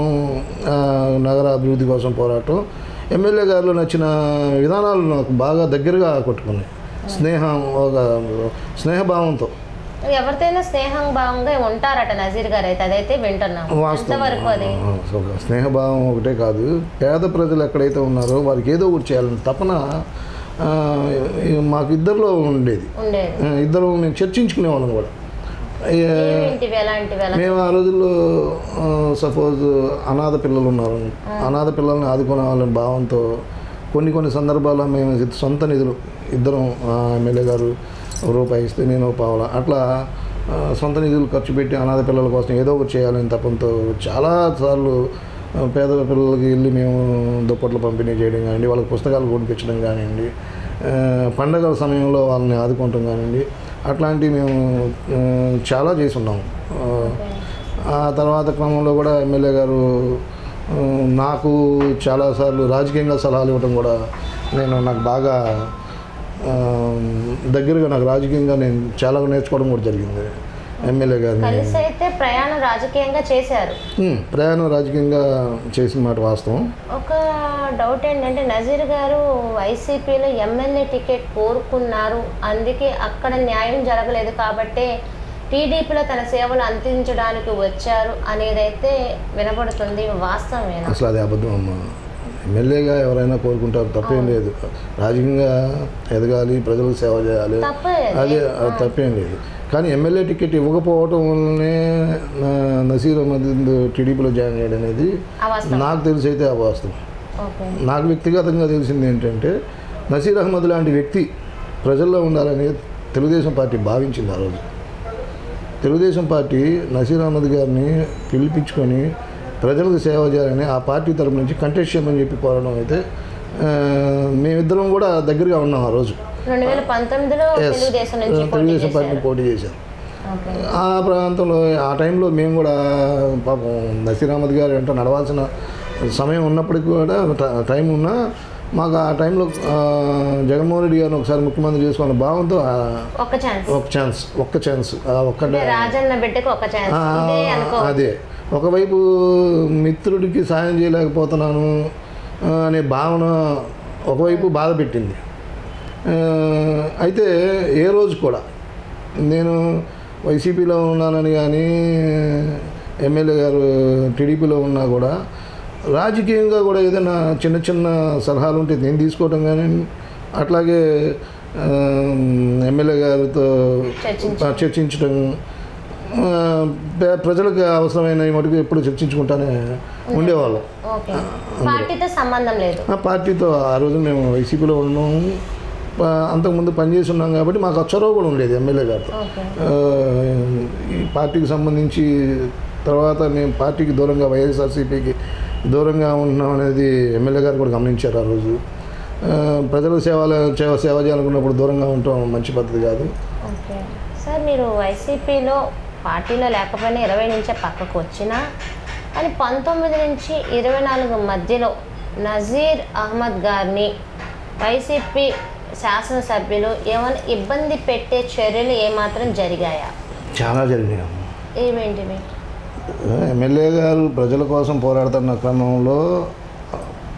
నగర అభివృద్ధి కోసం పోరాటం, ఎమ్మెల్యే గారిలో నచ్చిన విధానాలు నాకు బాగా దగ్గరగా కొట్టుకున్నాయి. ఒక స్నేహభావంతో. ఎవరితోనైనా స్నేహం భావంగా ఉంటారట నజీర్ గారు అయితే, అదైతే వింటున్నాం. ఎంతవరకు అది స్నేహభావం ఒకటే కాదు, పేద ప్రజలు ఎక్కడైతే ఉన్నారో వారికి ఏదో ఒకటి చేయాలని తపన మాకు ఇద్దరిలో ఉండేది. ఇద్దరు మేము చర్చించుకునే వాళ్ళం కూడా. మేము ఆ రోజుల్లో సపోజ్ అనాథ పిల్లలు ఉన్నారు, అనాథ పిల్లల్ని ఆదుకునే వాళ్ళని భావంతో కొన్ని సందర్భాల్లో మేము సొంత నిధులు ఇద్దరం, ఎమ్మెల్యే గారు రూపాయి ఇస్తే నేను పావులా, అట్లా సొంత నిధులు ఖర్చు పెట్టి అనాథ పిల్లల కోసం ఏదో ఒకటి చేయాలని తపంతో చాలాసార్లు పేద పిల్లలకి వెళ్ళి మేము దుప్పట్లు పంపిణీ చేయడం కానివ్వండి, వాళ్ళకి పుస్తకాలు కొనిపించడం కానివ్వండి, పండగల సమయంలో వాళ్ళని ఆదుకోవటం కానివ్వండి, అట్లాంటివి మేము చాలా చేసి ఉన్నాము. ఆ తర్వాత క్రమంలో కూడా ఎమ్మెల్యే గారు నాకు చాలాసార్లు రాజకీయంగా సలహాలు ఇవ్వటం కూడా నాకు బాగా దగ్గరగా, నాకు రాజకీయంగా నేను చాలా నేర్చుకోవడం కూడా జరిగింది. ఎమ్మెల్యే గారిని కలిసి అయితే ప్రయాణం రాజకీయంగా చేశారు. ప్రయాణం రాజకీయంగా చేసిన మాట వాస్తవం. ఒక డౌట్ ఏంటంటే నజీర్ గారు వైసీపీలో ఎమ్మెల్యే టికెట్ కోరుకున్నారు, అందుకే అక్కడ న్యాయం జరగలేదు కాబట్టి టీడీపీలో తన సేవలు అందించడానికి వచ్చారు అనేదైతే వినపడుతుంది. వాస్తవమేనా? అసలు అది అబద్ధం అమ్మా. ఎమ్మెల్యేగా ఎవరైనా కోరుకుంటారు, తప్పేం లేదు. రాజకీయంగా ఎదగాలి, ప్రజలకు సేవ చేయాలి, అది తప్పేం లేదు. కానీ ఎమ్మెల్యే టికెట్ ఇవ్వకపోవటం వల్లనే నసీర్ అహ్మద్ టీడీపీలో జాయిన్ అయ్యాడు అనేది నాకు తెలిసి అయితే అవాస్తవం. నాకు వ్యక్తిగతంగా తెలిసింది ఏంటంటే, నసీర్ అహ్మద్ లాంటి వ్యక్తి ప్రజల్లో ఉండాలని తెలుగుదేశం పార్టీ భావించింది. ఆ రోజు తెలుగుదేశం పార్టీ నసీర్ అహ్మద్ గారిని పిలిపించుకొని ప్రజలకు సేవ చేయాలని ఆ పార్టీ తరపు నుంచి కంటెస్ట్ చేయమని చెప్పి కోరడం అయితే మేమిద్దరం కూడా దగ్గరగా ఉన్నాం. ఆ రోజు 2019లో తెలుగుదేశం పార్టీని పోటీ చేశారు. ఆ ప్రాంతంలో ఆ టైంలో మేము కూడా పాపం నసీర్ అహ్మద్ గారు వెంట నడవాల్సిన సమయం ఉన్నప్పటికీ కూడా, టైం ఉన్నా మాకు ఆ టైంలో జగన్మోహన్ రెడ్డి గారిని ఒకసారి ముఖ్యమంత్రి చేసుకున్న భావంతో ఒక్క ఛాన్స్ అదే, ఒకవైపు మిత్రుడికి సాయం చేయలేకపోతున్నాను అనే భావన ఒకవైపు బాధ పెట్టింది. అయితే ఏ రోజు కూడా నేను వైసీపీలో ఉన్నానని కానీ, ఎమ్మెల్యే గారు టీడీపీలో ఉన్నా కూడా రాజకీయంగా కూడా ఏదైనా చిన్న సలహాలు ఉంటే నేను తీసుకోవటం కానీ, అట్లాగే ఎమ్మెల్యే గారితో చర్చించడం, ప్రజలకు అవసరమైన మటుకు ఎప్పుడు చర్చించుకుంటానే ఉండేవాళ్ళం. పార్టీతో సంబంధం లేదు. పార్టీతో ఆ రోజు మేము వైసీపీలో ఉన్నాము, అంతకుముందు పనిచేసి ఉన్నాం కాబట్టి మాకు చొరవ కూడా ఉండేది ఎమ్మెల్యే గారితో. ఈ పార్టీకి సంబంధించి తర్వాత మేము పార్టీకి దూరంగా, వైఎస్ఆర్సీపీకి దూరంగా ఉంటున్నాం అనేది ఎమ్మెల్యే గారు కూడా గమనించారు. ఆ రోజు ప్రజలకు సేవ చేయాలనుకున్నప్పుడు దూరంగా ఉండటం మంచి పద్ధతి కాదు. ఓకే సార్, మీరు వైసీపీలో పార్టీలో లేకపోయినా 20 నుంచే పక్కకు వచ్చినా, కానీ 19 నుంచి 24 మధ్యలో నజీర్ అహ్మద్ గారిని వైసీపీ శాసనసభ్యులు ఏమైనా ఇబ్బంది పెట్టే చర్యలు ఏమాత్రం జరిగాయా? చాలా జరిగాయి. ఏమేంటివి? ఎమ్మెల్యే గారు ప్రజల కోసం పోరాడుతున్న క్రమంలో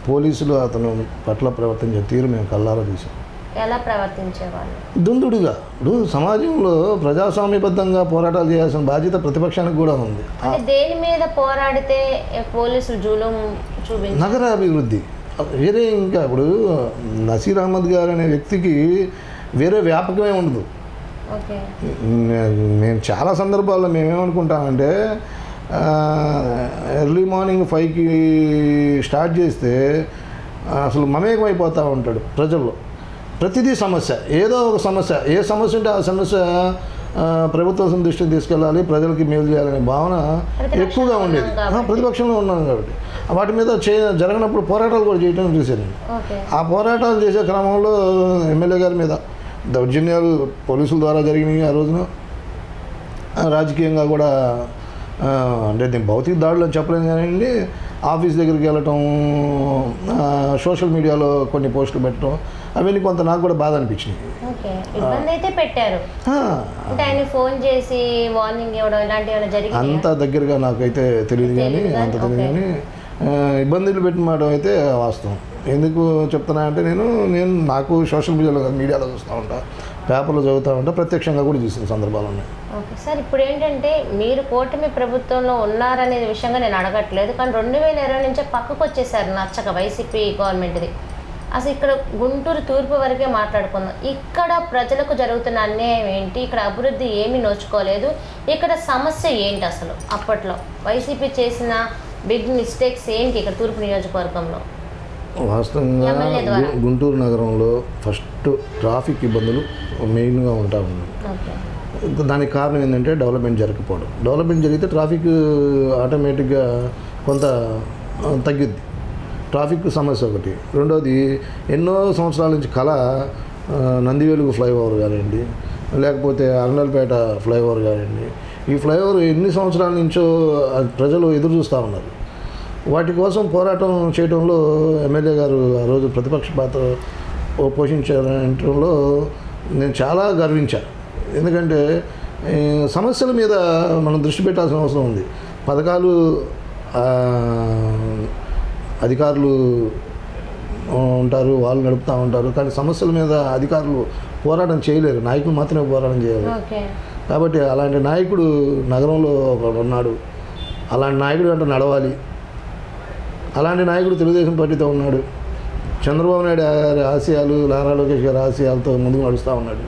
పోలీసులు అతను పట్ల ప్రవర్తించే తీరు మేము కళ్ళారా చూసాం. ఎలా ప్రవర్తించేవాళ్ళు? దుందుడుగా. ఇప్పుడు సమాజంలో ప్రజాస్వామ్యబద్ధంగా పోరాటాలు చేయాల్సిన బాధ్యత ప్రతిపక్షానికి కూడా ఉంది. దేని మీద పోరాడితే పోలీసులు జూలం చూపించారు? నగరాభివృద్ధి. వేరే ఇంకా ఇప్పుడు నసీర్ అహ్మద్ గారు అనే వ్యక్తికి వేరే వ్యాపకమే ఉండదు. మేము చాలా సందర్భాల్లో మేమేమనుకుంటామంటే, ఎర్లీ మార్నింగ్ 5కి స్టార్ట్ చేస్తే అసలు మమేకమైపోతూ ఉంటాడు ప్రజల్లో. ప్రతిదీ సమస్య, ఏదో ఒక సమస్య, ఏ సమస్య ఉంటే ఆ సమస్య ప్రభుత్వం దృష్టికి తీసుకెళ్ళాలి, ప్రజలకి మేలు చేయాలనే భావన ఎక్కువగా ఉండేది. ప్రతిపక్షంలో ఉన్నాం కాబట్టి వాటి మీద జరగనప్పుడు పోరాటాలు కూడా చేయడం చూశాను. ఓకే. ఆ పోరాటాలు చేసే క్రమంలో ఎమ్మెల్యే గారి మీద దౌర్జన్యాలు పోలీసుల ద్వారా జరిగినాయి. ఆ రోజున రాజకీయంగా కూడా అంటే నేను భౌతిక దాడులు అని చెప్పలేను కానీ ఆఫీస్ దగ్గరికి వెళ్ళటం, సోషల్ మీడియాలో కొన్ని పోస్టులు పెట్టడం, అవన్నీ కొంత నాకు కూడా బాధ అనిపించినాయి. ఓకే. ఇబ్బంది అయితే పెట్టారు అంటే ఆయన ఫోన్ చేసి వార్నింగ్ ఇవ్వడం ఇలాంటివి ఏమైనా జరిగింది? అంత దగ్గరగా నాకైతే తెలియదు కానీ ఇబ్బందులు పెట్టిన మాట అయితే వాస్తవం. ఎందుకు చెప్తున్నా అంటే నేను నాకు సోషల్ మీడియాలో చూస్తూ ఉంటా, పేపర్లో చదువుతూ ఉంటా, ప్రత్యక్షంగా కూడా చూసిన సందర్భాలు ఉన్నాయి. ఓకే సార్, ఇప్పుడు ఏంటంటే మీరు కూటమి ప్రభుత్వంలో ఉన్నారనే విషయంగా నేను అడగట్లేదు, కానీ 2020 నుంచే పక్కకు వచ్చేసారు నచ్చక వైసీపీ గవర్నమెంట్ది. అసలు ఇక్కడ గుంటూరు తూర్పు వరకే మాట్లాడుకుందాం. ఇక్కడ ప్రజలకు జరుగుతున్న అన్యాయం ఏంటి, ఇక్కడ అభివృద్ధి ఏమీ నోచుకోలేదు, ఇక్కడ సమస్య ఏంటి అసలు? అప్పట్లో వైసీపీ చేసిన బిగ్ మిస్టేక్స్ ఏంటి ఇక్కడ తూర్పు నియోజకవర్గంలో? వాస్తవంగా గుంటూరు నగరంలో ఫస్ట్ ట్రాఫిక్ ఇబ్బందులు మెయిన్గా ఉంటా ఉన్నాయి. దానికి కారణం ఏంటంటే డెవలప్మెంట్ జరగకపోవడం. డెవలప్మెంట్ జరిగితే ట్రాఫిక్ ఆటోమేటిక్గా కొంత తగ్గిద్ది. ట్రాఫిక్ సమస్య ఒకటి. రెండోది, ఎన్నో సంవత్సరాల నుంచి కళ నందివేలుగు ఫ్లైఓవర్ కానివ్వండి, లేకపోతే అరండల్పేట ఫ్లైఓవర్ కానివ్వండి, ఈ ఫ్లైఓవర్ ఎన్ని సంవత్సరాల నుంచో ప్రజలు ఎదురు చూస్తూ ఉన్నారు. వాటి కోసం పోరాటం చేయడంలో ఎమ్మెల్యే గారు ఆ రోజు ప్రతిపక్ష పాత్ర పోషించడంలో నేను చాలా గర్వించాను. ఎందుకంటే సమస్యల మీద మనం దృష్టి పెట్టాల్సిన అవసరం ఉంది. పథకాలు అధికారులు ఉంటారు, వాళ్ళు నడుపుతూ ఉంటారు, కానీ సమస్యల మీద అధికారులు పోరాటం చేయలేరు, నాయకులు మాత్రమే పోరాటం చేయాలి. కాబట్టి అలాంటి నాయకుడు నగరంలో ఉన్నాడు. అలాంటి నాయకుడు అంటే నడవాలి. అలాంటి నాయకుడు తెలుగుదేశం పార్టీతో ఉన్నాడు. చంద్రబాబు నాయుడు గారి ఆశయాలు, నారా లోకేష్ గారి ఆశయాలతో ముందుకు నడుస్తూ ఉన్నాడు.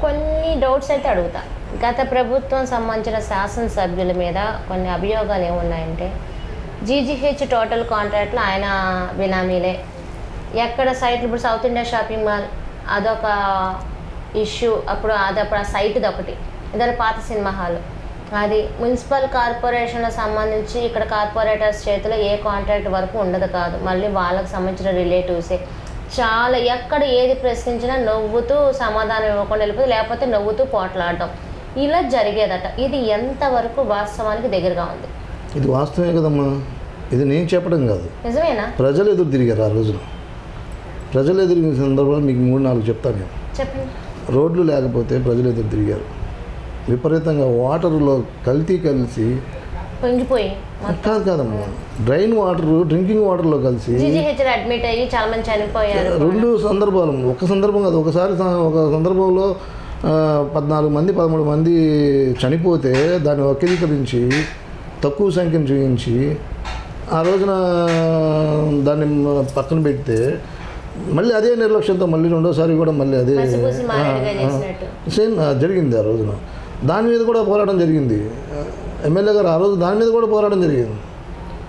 కొన్ని డౌట్స్ అయితే అడుగుతా. గత ప్రభుత్వం సంబంధించిన శాసనసభ్యుల మీద కొన్ని అభియోగాలు ఏమున్నాయంటే, జీజీహెచ్ టోటల్ కాంట్రాక్ట్లు ఆయన బినామీలే, ఎక్కడ సైట్లు, ఇప్పుడు సౌత్ ఇండియా షాపింగ్ మాల్ అదొక ఇష్యూ, అప్పుడు ఆ సైట్ది ఒకటి, ఇద్దరు పాత సినిమా హాల్, అది మున్సిపల్ కార్పొరేషన్లకు సంబంధించి ఇక్కడ కార్పొరేటర్స్ చేతిలో ఏ కాంట్రాక్ట్ వరకు ఉండదు కాదు, మళ్ళీ వాళ్ళకి సంబంధించిన రిలేటివ్సే. చాలా ఎక్కడ ఏది ప్రశ్నించినా నవ్వుతూ సమాధానం ఇవ్వకుండా వెళ్ళిపోతుంది, లేకపోతే నవ్వుతూ పోట్లాడటం ఇలా జరిగేదట. ఇది ఎంతవరకు వాస్తవానికి దగ్గరగా ఉంది? ఇది వాస్తవమే కదమ్మా, ఇది నేను చెప్పడం కాదు, నిజమేనా? ప్రజలు ఎదురు తిరిగారు ఆ రోజున. ప్రజలు ఎదురు సందర్భంలో మీకు 3-4 చెప్తాను నేను. చెప్పండి. రోడ్లు లేకపోతే ప్రజలు ఎదురు తిరిగారు. విపరీతంగా వాటర్లో కలిసి పొంగిపోయి కాదమ్మా, డ్రైన్ వాటర్ డ్రింకింగ్ వాటర్లో కలిసి అడ్మిట్ అయ్యి చాలా మంది చనిపోయారు. 2 సందర్భాలు, ఒక సందర్భం కాదు, ఒక సందర్భంలో 14 మంది 13 మంది చనిపోతే దాన్ని వక్రీకరించి తక్కువ సంఖ్యను చూపించి ఆ రోజున దాన్ని పక్కన పెడితే మళ్ళీ అదే నిర్లక్ష్యంతో మళ్ళీ రెండోసారి కూడా మళ్ళీ అదే సేమ్ జరిగింది ఆ రోజున. దాని మీద కూడా పోరాటం జరిగింది. ఎమ్మెల్యే గారు ఆ రోజు దాని మీద కూడా పోరాటం జరిగింది.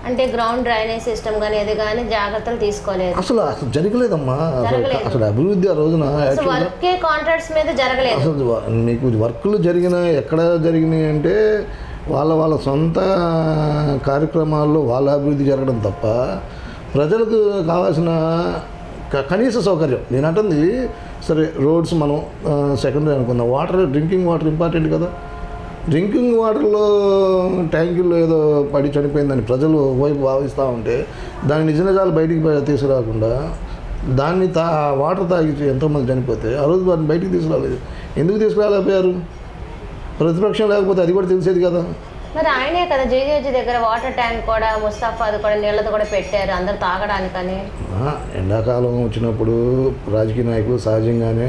అంటే గ్రౌండ్ డ్రైనేజ్ సిస్టమ్ కానీ అది కానీ జాగ్రత్తలు తీసుకోలేదు. అసలు జరగలేదమ్మా. అసలు అభివృద్ధి ఆ రోజున కాంట్రాక్ట్స్ మీద జరగలేదు. అసలు మీకు వర్కులు ఎక్కడ జరిగినాయి అంటే వాళ్ళ సొంత కార్యక్రమాల్లో వాళ్ళ అభివృద్ధి జరగడం తప్ప ప్రజలకు కావాల్సిన కనీస సౌకర్యం, నేను అంటుంది సరే రోడ్స్ మనం సెకండరీ అనుకుందాం, వాటర్ డ్రింకింగ్ వాటర్ ఇంపార్టెంట్ కదా. డ్రింకింగ్ వాటర్లో ట్యాంకుల్లో ఏదో పడి చనిపోయిందని ప్రజలు వైపు భావిస్తూ ఉంటే దాని నిజ నిజాలు బయటికి తీసుకురాకుండా దాన్ని వాటర్ తాగి ఎంతోమంది చనిపోతే ఆ రోజు వాటిని బయటికి తీసుకురాలేదు. ఎందుకు తీసుకురాలేకపోయారు? ప్రతిపక్షం లేకపోతే అది కూడా తెలిసేది కదా. మరి ఆయనే కదా జీజీహెచ్ దగ్గర వాటర్ ట్యాంక్ కూడా ముస్తాఫాది కూడా నీళ్ళతో కూడా పెట్టారు అందరు తాగడానికని. ఎండాకాలం వచ్చినప్పుడు రాజకీయ నాయకులు సహజంగానే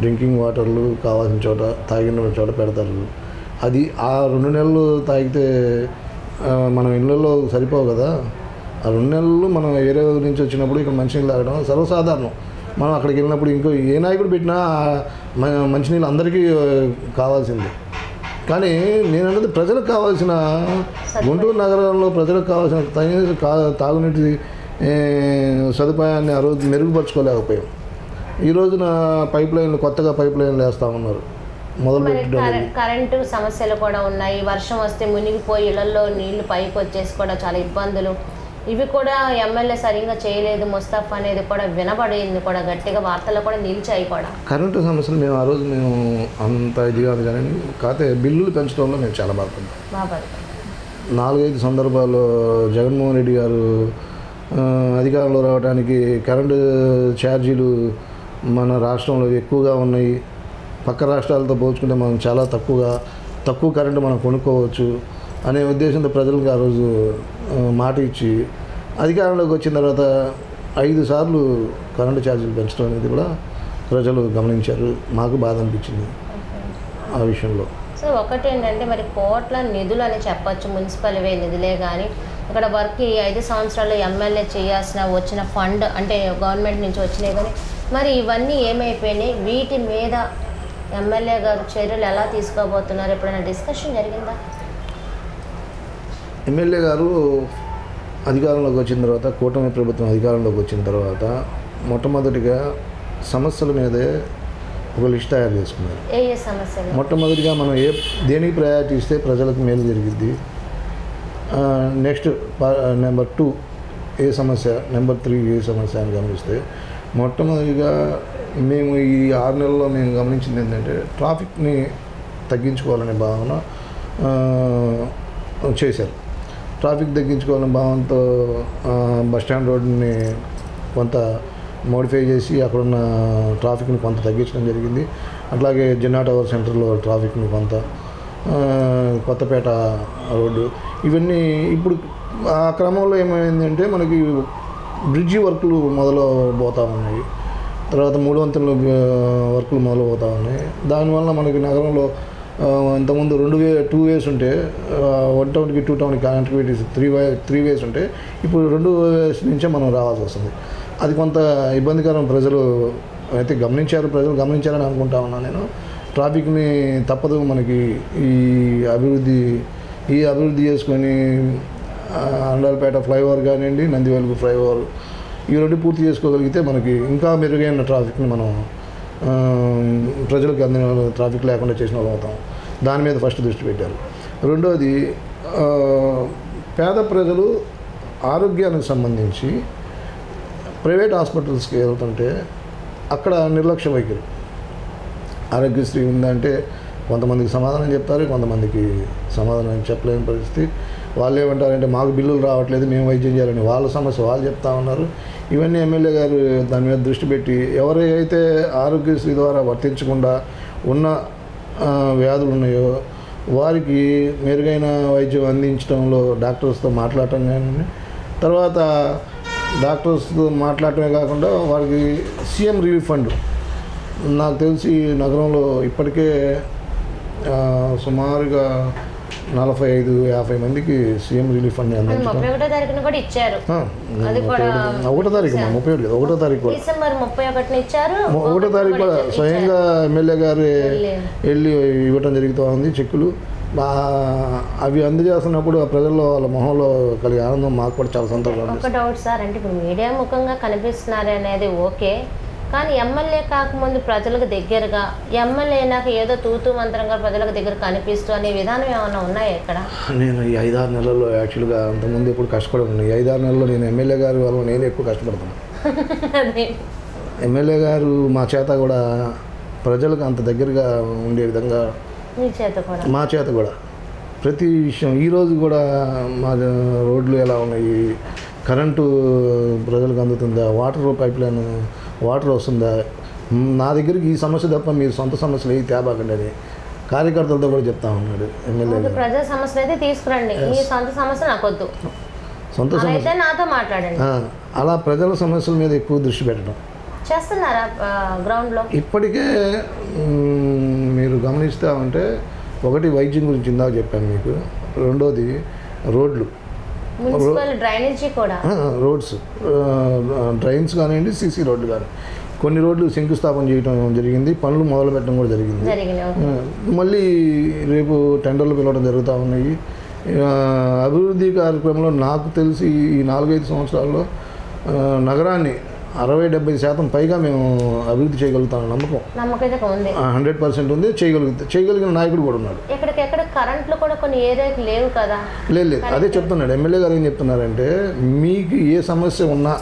డ్రింకింగ్ వాటర్లు కావాల్సిన చోట తాగిన చోట పెడతారు. అది ఆ 2 నెలలు తాగితే మనం ఇళ్ళల్లో సరిపోవు కదా. ఆ 2 నెలలు మనం వేరే నుంచి వచ్చినప్పుడు ఇక్కడ మంచినీళ్ళు తాగడం సర్వసాధారణం. మనం అక్కడికి వెళ్ళినప్పుడు ఇంకో ఏ నాయకుడు పెట్టినా మంచినీళ్ళు అందరికీ కావాల్సిందే. కానీ నేను అన్నది ప్రజలకు కావాల్సిన, గుంటూరు నగరంలో ప్రజలకు కావాల్సిన తాగునీటి సదుపాయాన్ని ఆ రోజు మెరుగుపరచుకోలేకపోయాం. ఈ రోజున కొత్తగా పైప్ లైన్లు వేస్తూ ఉన్నారు. కరెంటు సమస్యలు కూడా ఉన్నాయి. వర్షం వస్తే మునిగిపోయి ఇళ్లలో నీళ్లు పైకి వచ్చేసి కూడా చాలా ఇబ్బందులు. ఇవి కూడా ఎమ్మెల్యే సరిగ్గా చేయలేదు ముస్తఫా అనేది కూడా వినబడింది కూడా, గట్టిగా వార్తల్లో కూడా నిలిచాయి కూడా. కరెంటు సమస్యలు మేము ఆ రోజు మేము అంత ఇది కాదు కానీ కాకపోతే బిల్లులు పెంచడంలో మేము చాలా బాధపడ్డాం. బాబా 4-5 సందర్భాల్లో జగన్మోహన్ రెడ్డి గారు అధికారంలో రావడానికి కరెంటు ఛార్జీలు మన రాష్ట్రంలో ఎక్కువగా ఉన్నాయి, పక్క రాష్ట్రాలతో పోల్చుకుంటే మనం చాలా తక్కువ కరెంటు మనం కొనుక్కోవచ్చు అనే ఉద్దేశంతో ప్రజలకు ఆ రోజు మాట ఇచ్చి అధికారంలోకి వచ్చిన తర్వాత 5 సార్లు కరెంటు ఛార్జీలు పెంచడం అనేది కూడా ప్రజలు గమనించారు. మాకు బాధ అనిపించింది ఆ విషయంలో. సో ఒకటి ఏంటంటే మరి కోట్ల నిధులు అని చెప్పచ్చు, మున్సిపల్వే నిధులే కానీ ఇక్కడ వర్క్ ఈ 5 సంవత్సరాలు ఎమ్మెల్యే చేయాల్సిన వచ్చిన ఫండ్ అంటే గవర్నమెంట్ నుంచి వచ్చినాయి కానీ మరి ఇవన్నీ ఏమైపోయినాయి, వీటి మీద ఎమ్మెల్యే గారు చర్యలు ఎలా తీసుకోబోతున్నారు, ఎప్పుడైనా డిస్కషన్ జరిగిందా? ఎమ్మెల్యే గారు అధికారంలోకి వచ్చిన తర్వాత, కూటమి ప్రభుత్వం అధికారంలోకి వచ్చిన తర్వాత మొట్టమొదటిగా సమస్యల మీదే ఒక లిస్ట్ తయారు చేసుకున్నారు. ఏ సమస్యలు? మొట్టమొదటిగా మనం దేనికి ప్రయారిటీ ఇస్తే ప్రజలకు మేలు జరిగిద్ది, నెక్స్ట్ నెంబర్ 2 ఏ సమస్య, నెంబర్ 3 ఏ సమస్య అని గమనిస్తే మొట్టమొదటిగా మేము ఈ 6 నెలల్లో మేము గమనించింది ఏంటంటే ట్రాఫిక్ని తగ్గించుకోవాలనే భావన చేశారు. ట్రాఫిక్ తగ్గించుకోవాలనే భావనతో బస్టాండ్ రోడ్ని కొంత మోడిఫై చేసి అక్కడున్న ట్రాఫిక్ని కొంత తగ్గించడం జరిగింది. అట్లాగే జిన్నా టవర్ సెంటర్లో ట్రాఫిక్ని కొంత, కొత్తపేట రోడ్డు, ఇవన్నీ ఇప్పుడు ఆ క్రమంలో ఏమైందంటే మనకి బ్రిడ్జి వర్కులు మొదలుపోతూ ఉన్నాయి, తర్వాత 3 వంతుల వర్కులు మొదలుపోతూ ఉన్నాయి. దానివల్ల మనకి నగరంలో ఇంతకుముందు 2 వేస్ ఉంటే 1 టౌన్కి 2 టౌన్కి కనెక్టివిటీస్ 3 వేస్ ఉంటే ఇప్పుడు 2 వేస్ నుంచే మనం రావాల్సి వస్తుంది. అది కొంత ఇబ్బందికరం. ప్రజలు అయితే ప్రజలు గమనించారని అనుకుంటా ఉన్నాను నేను. ట్రాఫిక్ని తప్పదు మనకి ఈ అభివృద్ధి చేసుకొని అండాలపేట ఫ్లైఓవర్ కానివ్వండి, నందివెలుగు ఫ్లైఓవర్, ఈ 2 పూర్తి చేసుకోగలిగితే మనకి ఇంకా మెరుగైన ట్రాఫిక్ని మనం ప్రజలకు అందిన ట్రాఫిక్ లేకుండా చేసిన వాళ్ళు అవుతాం. దాని మీద ఫస్ట్ దృష్టి పెట్టారు. రెండోది పేద ప్రజలు ఆరోగ్యానికి సంబంధించి ప్రైవేట్ హాస్పిటల్స్కి వెళ్తుంటే అక్కడ నిర్లక్ష్య వైఖరి. ఆరోగ్యశ్రీ ఉందంటే కొంతమందికి సమాధానం చెప్తారు, కొంతమందికి సమాధానం చెప్పలేని పరిస్థితి. వాళ్ళు ఏమంటారంటే మాకు బిల్లులు రావట్లేదు, మేము వైద్యం చేయాలని వాళ్ళ సమస్య వాళ్ళు చెప్తా ఉన్నారు. ఇవన్నీ ఎమ్మెల్యే గారు దాని మీద దృష్టి పెట్టి ఎవరైతే ఆరోగ్యశ్రీ ద్వారా వర్తించకుండా ఉన్న వ్యాధులు ఉన్నాయో వారికి మెరుగైన వైద్యం అందించడంలో డాక్టర్స్తో మాట్లాడటం కానీ, తర్వాత డాక్టర్స్తో మాట్లాడటమే కాకుండా వారికి సీఎం రిలీఫ్ ఫండ్, నాకు తెలిసి నగరంలో ఇప్పటికే సుమారుగా 45-50 మందికి సీఎం రిలీఫ్ ఫండ్ అందించారు. 31వ తారీఖున కూడా ఇచ్చారు. 1వ తారీఖు 31 తారీఖు కూడా డిసెంబర్ 31న ఇచ్చారు. 1వ తారీఖు కూడా స్వయంగా ఎమ్మెల్యే గారు వెళ్ళి ఇవ్వటం జరుగుతూ ఉంది చెక్కులు. అవి అందజేస్తున్నప్పుడు ఆ ప్రజల్లో వాళ్ళ మొహంలో కలిగే ఆనందం మాకు కూడా చాలా సంతోషం. ఒక డౌట్ సార్, అంటే ఇప్పుడు మీడియా ముఖంగా కనిపిస్తున్నారు అనేది ఓకే, కానీ ఎమ్మెల్యే కాకముందు ప్రజలకు దగ్గరగా, ఎమ్మెల్యే అయినాక ఏదో తూతూ మంత్రంగా ప్రజలకు దగ్గర కనిపిస్తూ అనే విధానం ఏమైనా ఉన్నాయా ఇక్కడ? నేను ఈ 5-6 నెలల్లో యాక్చువల్గా అంతకుముందు ఎప్పుడు కష్టపడి ఉన్నాను. ఈ 5-6 నెలల్లో నేను ఎమ్మెల్యే గారి వల్ల నేను ఎక్కువ కష్టపడుతున్నాను. ఎమ్మెల్యే గారు మా చేత కూడా ప్రజలకు అంత దగ్గరగా ఉండే విధంగా మా చేత కూడా ప్రతి విషయం, ఈరోజు కూడా మా రోడ్లు ఎలా ఉన్నాయి, కరెంటు ప్రజలకు అందుతుందా, వాటర్ వస్తుందా, నా దగ్గరికి ఈ సమస్య తప్ప మీరు సొంత సమస్యలు ఏవి తేబాకండి అని కార్యకర్తలతో కూడా చెప్తా ఉన్నాడు ఎమ్మెల్యే. ప్రజా సమస్యలు అయితే తీసుకురండి, మీ సొంత సమస్య నాకు వద్దు, సొంత సమస్య నాతో మాట్లాడండి. అలా ప్రజల సమస్యల మీద ఎక్కువ దృష్టి పెట్టడం చేస్తున్నారా గ్రౌండ్లో? ఇప్పటికే మీరు గమనిస్తూ ఉంటే, ఒకటి వైద్యం గురించి ఇందాక చెప్పాను మీకు, రెండోది రోడ్లు, డ్రైనేజీ కూడా, రోడ్స్ డ్రైన్స్ కానివ్వండి, సీసీ రోడ్లు కానీ కొన్ని రోడ్లు శంకుస్థాపన చేయడం జరిగింది, పనులు మొదలు పెట్టడం కూడా జరిగింది. మళ్ళీ రేపు టెండర్లు పిలవడం జరుగుతూ ఉన్నాయి. అభివృద్ధి కార్యక్రమంలో నాకు తెలిసి ఈ 4-5 సంవత్సరాల్లో నగరాన్ని 60-70% పైగా మేము అభివృద్ధి చేయగలుగుతాం నమ్మకం 100% ఉంది. చేయగలిగిన నాయకుడు కూడా ఉన్నాడు. ఎక్కడికెక్కడ కరెంట్లు కూడా కొన్ని ఏరియాకి లేవు కదా. లేదు అదే చెప్తున్నాడు ఎమ్మెల్యే గారు. ఏం చెప్తున్నారంటే మీకు ఏ సమస్య ఉన్నా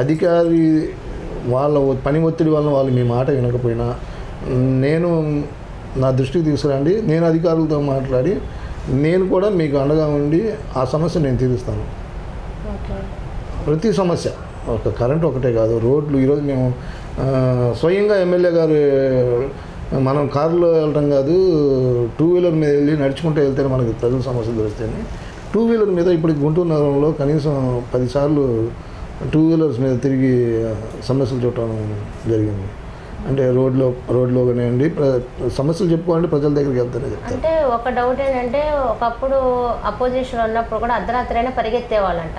అధికారి వాళ్ళ పని ఒత్తిడి వల్ల వాళ్ళు మీ మాట వినకపోయినా నేను నా దృష్టికి తీసుకురండి, నేను అధికారులతో మాట్లాడి నేను కూడా మీకు అండగా ఉండి ఆ సమస్య నేను తీరుస్తాను. ప్రతి సమస్య ఒక కరెంట్ ఒకటే కాదు, రోడ్లు. ఈరోజు మేము స్వయంగా ఎమ్మెల్యే గారు మనం కారులో వెళ్ళడం కాదు, 2 వీలర్ మీద వెళ్ళి నడుచుకుంటూ వెళ్తేనే మనకి ప్రజల సమస్యలు తెలుస్తాయని 2 వీలర్ మీద ఇప్పుడు గుంటూరు నగరంలో కనీసం 10 సార్లు 2 వీలర్స్ మీద తిరిగి సమస్యలు చూడటం జరిగింది. అంటే రోడ్లో కానివ్వండి, సమస్యలు చెప్పుకోవాలంటే ప్రజల దగ్గరికి వెళ్తేనే చెప్తారు. అంటే ఒక డౌట్ ఏంటంటే ఒకప్పుడు అపోజిషన్ ఉన్నప్పుడు కూడా అర్ధరాత్రైనా పరిగెత్తేవాళ్ళంట.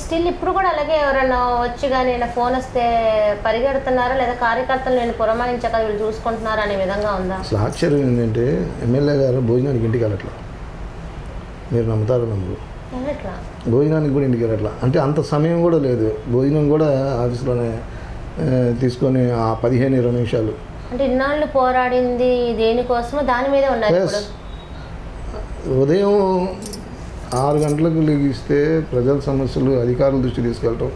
స్టిల్ ఇప్పుడు కూడా అలాగే ఎవరైనా వచ్చి కానీ ఫోన్ వస్తే పరిగెడుతున్నారా, లేదా కార్యకర్తలు నేను పురమాయించక వీళ్ళు చూసుకుంటున్నారా అనే విధంగా ఉందా? అసలు ఆశ్చర్యం ఏంటంటే ఎమ్మెల్యే గారు భోజనానికి ఇంటికి వెళ్ళట్లా. మీరు నమ్ముతారో నమ్మరు, భోజనానికి కూడా ఇంటికి వెళ్ళట్లా. అంటే అంత సమయం కూడా లేదు. భోజనం కూడా ఆఫీస్లోనే తీసుకొని ఆ 15-20 నిమిషాలు. అంటే ఇన్నాళ్ళు పోరాడింది దేనికోసమో దాని మీదే ఉన్నారు. ఉదయం 6 గంటలకు లెగిస్తే ప్రజల సమస్యలు అధికారుల దృష్టి తీసుకెళ్ళటం,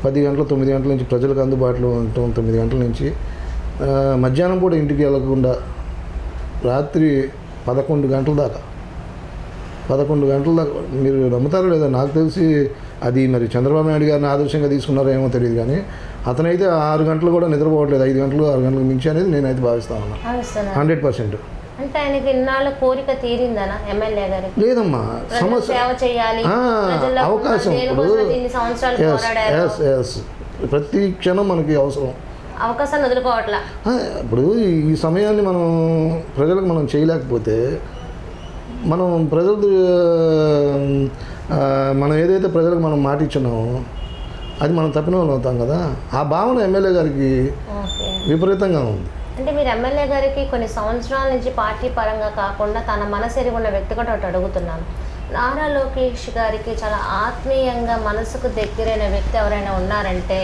10 గంటలు 9 గంటల నుంచి ప్రజలకు అందుబాటులో ఉండటం, 9 గంటల నుంచి మధ్యాహ్నం కూడా ఇంటికి వెళ్ళకుండా రాత్రి 11 గంటల దాకా మీరు నమ్ముతారో లేదో నాకు తెలిసి అది మరి చంద్రబాబు నాయుడు గారిని ఆదర్శంగా తీసుకున్నారో ఏమో తెలియదు, కానీ అతనైతే 6 గంటలు కూడా నిద్రపోవట్లేదు. 5 గంటలు 6 గంటలకు మించి అనేది నేనైతే భావిస్తా ఉన్నాను 100%. అంటే ఆయనకి ఇన్నాళ్ళ కోరిక తీరిందనా ఎమ్మెల్యే గారికి? లేదమ్మా, సమస్య సేవ చేయాలి, అవకాశం. ప్రతి క్షణం మనకి అవసరం, అవకాశాన్ని వదులుకోవట్లా. ఇప్పుడు ఈ సమయాన్ని ప్రజలకు మనం చేయలేకపోతే మనం ఏదైతే ప్రజలకు మనం మాట ఇచ్చున్నామో అది మనం తప్పిన వాళ్ళు అవుతాం కదా. ఆ భావన ఎమ్మెల్యే గారికి విపరీతంగా ఉంది. అంటే మీరు ఎమ్మెల్యే గారికి కొన్ని సంవత్సరాల నుంచి పార్టీ పరంగా కాకుండా తన మనసెరిగి ఉన్న వ్యక్తి కూడా ఒకటి అడుగుతున్నాను. నారా లోకేష్ గారికి చాలా ఆత్మీయంగా మనసుకు దగ్గరైన వ్యక్తి ఎవరైనా ఉన్నారంటే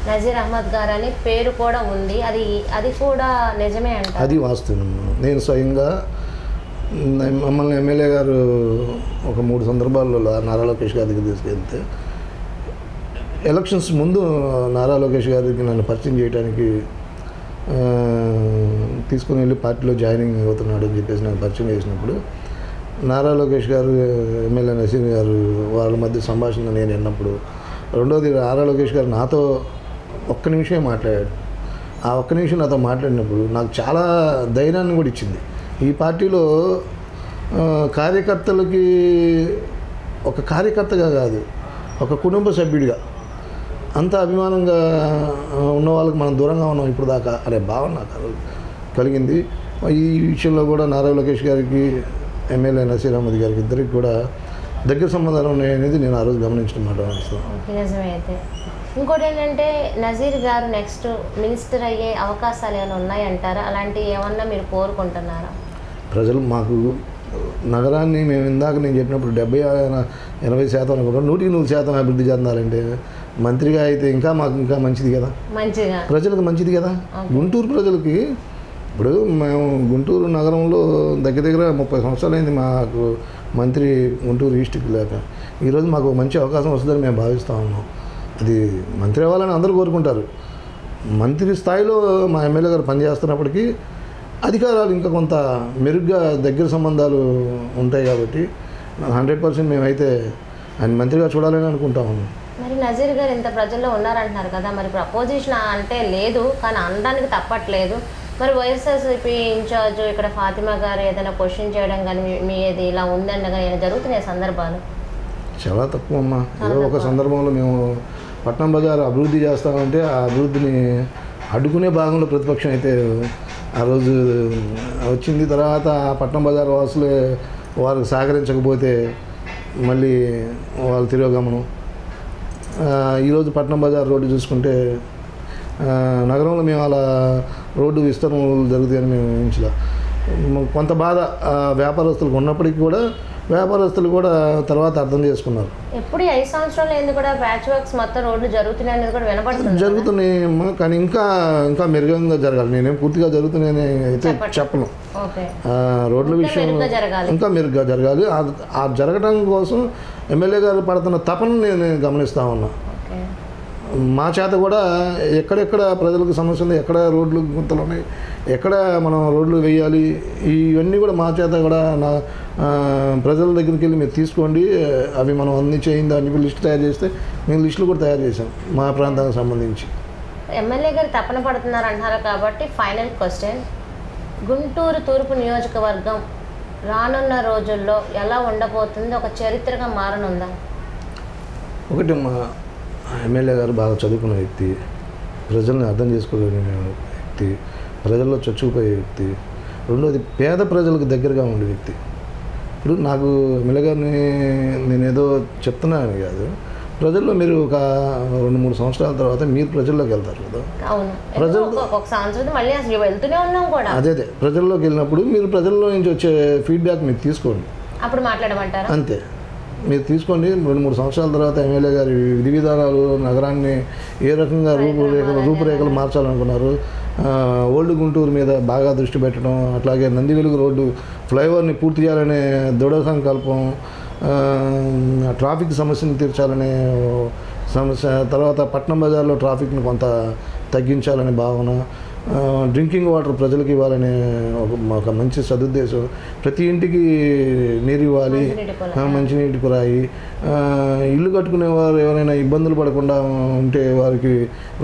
నజీర్ అహ్మద్ గారు అని పేరు కూడా ఉంది. అది కూడా నిజమే అంట. అది వాస్తవం. నేను స్వయంగా మమ్మల్ని ఎమ్మెల్యే గారు ఒక 3 సందర్భాల్లో నారా లోకేష్ గారి దగ్గర తీసుకెళ్తే, ఎలక్షన్స్ ముందు నారా లోకేష్ గారికి నన్ను పరిచయం చేయడానికి తీసుకుని వెళ్ళి పార్టీలో జాయినింగ్ అవుతున్నాడు అని చెప్పేసి నాకు పరిచయం చేసినప్పుడు నారా లోకేష్ గారు ఎమ్మెల్యే నసీర్ గారు వాళ్ళ మధ్య సంభాషణ నేను విన్నప్పుడు, రెండోది నారా లోకేష్ గారు నాతో ఒక్క నిమిషమే మాట్లాడాడు. ఆ ఒక్క నిమిషం నాతో మాట్లాడినప్పుడు నాకు చాలా ధైర్యాన్ని కూడా ఇచ్చింది. ఈ పార్టీలో కార్యకర్తలకి ఒక కార్యకర్తగా కాదు, ఒక కుటుంబ సభ్యుడిగా అంత అభిమానంగా ఉన్న వాళ్ళకి మనం దూరంగా ఉన్నాం ఇప్పుడు దాకా అనే భావన నాకు కలిగింది. ఈ విషయంలో కూడా నారా లోకేష్ గారికి ఎమ్మెల్యే నసీర్ అహ్మద్ గారికి ఇద్దరికి కూడా దగ్గర సంబంధాలు ఉన్నాయనేది నేను ఆ రోజు గమనించడం మాట. నిజమే. అయితే ఇంకోటి ఏంటంటే నజీర్ గారు నెక్స్ట్ మినిస్టర్ అయ్యే అవకాశాలు ఏమైనా ఉన్నాయంటారా? అలాంటివి ఏమన్నా మీరు కోరుకుంటున్నారా? ప్రజలు మాకు నగరాన్ని మేము ఇందాక నేను చెప్పినప్పుడు 70-80% అనుకుంటాం, 100% అభివృద్ధి చెందాలంటే మంత్రిగా అయితే మాకు ఇంకా మంచిది కదా, ప్రజలకు మంచిది కదా. గుంటూరు ప్రజలకి ఇప్పుడు మేము గుంటూరు నగరంలో దగ్గర 30 సంవత్సరాలైంది మాకు మంత్రి గుంటూరు ఈస్ట్కి లేక. ఈరోజు మాకు మంచి అవకాశం వస్తుందని మేము భావిస్తూ ఉన్నాం. అది మంత్రి అవ్వాలని అందరూ కోరుకుంటారు. మంత్రి స్థాయిలో మా ఎమ్మెల్యే గారు పనిచేస్తున్నప్పటికీ అధికారాలు ఇంకా కొంత మెరుగ్గా దగ్గర సంబంధాలు ఉంటాయి కాబట్టి 100% మేమైతే ఆయన మంత్రిగా చూడాలని అనుకుంటా ఉన్నాం. మరి నజీర్ గారు ఇంత ప్రజల్లో ఉన్నారంటున్నారు కదా, మరి ఇప్పుడు అపోజిషన్ అంటే లేదు కానీ అనడానికి తప్పట్లేదు. మరి వైఎస్ఆర్సీపీ ఇన్ఛార్జ్ ఇక్కడ ఫాతిమా గారు ఏదైనా క్వశ్చన్ చేయడం కానీ మీ ఏది ఇలా ఉందన్నగా ఏమైనా జరుగుతున్నాయి సందర్భాలు? చాలా తక్కువ అమ్మా. ఏదో ఒక సందర్భంలో మేము పట్నం బజారు అభివృద్ధి చేస్తామంటే ఆ అభివృద్ధిని అడ్డుకునే భాగంలో ప్రతిపక్షం అయితే ఆ రోజు వచ్చింది. తర్వాత పట్నం బజారు వాసులే వారికి సహకరించకపోతే మళ్ళీ వాళ్ళు తిరోగమనం. ఈరోజు పట్నం బజార్ రోడ్డు చూసుకుంటే నగరంలో మేము అలా రోడ్డు విస్తరణలు జరుగుతాయని మేము ఊహించలే. కొంత బాధ వ్యాపారస్తులకు ఉన్నప్పటికీ కూడా వ్యాపారస్తులు కూడా తర్వాత అర్థం చేసుకున్నారు. ఎప్పుడు 5 సంవత్సరాలు ఎందుకు కూడా ప్యాచ్ వర్క్స్ మొత్తం రోడ్లు జరుగుతున్నాయి అనేది కూడా వినపడుతుంది. జరుగుతున్నాయి కానీ ఇంకా మెరుగంగా జరగాలి. నేనేం పూర్తిగా జరుగుతున్నాయని అయితే చెప్పను. రోడ్ల విషయం ఇంకా మెరుగ్గా జరగాలి. ఆ జరగడం కోసం ఎమ్మెల్యే గారు పడుతున్న తపను నేను గమనిస్తూ ఉన్నా. మా చేత కూడా ఎక్కడెక్కడ ప్రజలకు సమస్య ఉంది, ఎక్కడ రోడ్లు గుంతలు ఉన్నాయి, ఎక్కడ మనం రోడ్లు వేయాలి, ఇవన్నీ కూడా మా చేత కూడా ప్రజల దగ్గరికి వెళ్ళి మీరు తీసుకోండి, అవి మనం అన్ని చేయిందా అని చెప్పి లిస్టు తయారు చేస్తే మేము లిస్టులు కూడా తయారు చేసాం మా ప్రాంతానికి సంబంధించి. ఎమ్మెల్యే గారు తపన పడుతున్నారు అంటున్నారు కాబట్టి ఫైనల్ క్వశ్చన్, గుంటూరు తూర్పు నియోజకవర్గం రానున్న రోజుల్లో ఎలా ఉండబోతుంది? ఒక చరిత్రగా మారనుందా? ఒకటి, మా ఎమ్మెల్యే గారు బాగా చదువుకున్న వ్యక్తి, ప్రజల్ని అర్థం చేసుకోగలిగిన వ్యక్తి, ప్రజల్లో చొచ్చుకుపోయే వ్యక్తి. రెండోది, పేద ప్రజలకు దగ్గరగా ఉండే వ్యక్తి. ఇప్పుడు నాకు ఎమ్మెల్యే గారిని నేనేదో చెప్తున్నాను కాదు, ప్రజల్లో మీరు ఒక 2-3 సంవత్సరాల తర్వాత మీరు ప్రజల్లోకి వెళ్తారు కదా. అదే ప్రజల్లోకి వెళ్ళినప్పుడు మీరు ప్రజల్లో నుంచి వచ్చే ఫీడ్బ్యాక్ మీరు తీసుకోండి, అప్పుడు మాట్లాడమంటారు. అంతే, మీరు తీసుకోండి. 2-3 సంవత్సరాల తర్వాత ఎమ్మెల్యే గారి విధి విధానాలు, నగరాన్ని ఏ రకంగా రూపురేఖలు మార్చాలనుకున్నారు, ఓల్డ్ గుంటూరు మీద బాగా దృష్టి పెట్టడం, అట్లాగే నంది వెలుగు రోడ్డు ఫ్లైఓవర్ని పూర్తి చేయాలనే దృఢ సంకల్పం, ట్రాఫిక్ సమస్యను తీర్చాలనే సమస్య, తర్వాత పట్నం బజార్లో ట్రాఫిక్ని కొంత తగ్గించాలనే భావన, డ్రింకింగ్ వాటర్ ప్రజలకు ఇవ్వాలనే ఒక మంచి సదుద్దేశం, ప్రతి ఇంటికి నీరు ఇవ్వాలి, మంచినీటి కురాయి, ఇల్లు కట్టుకునేవారు ఎవరైనా ఇబ్బందులు పడకుండా ఉంటే వారికి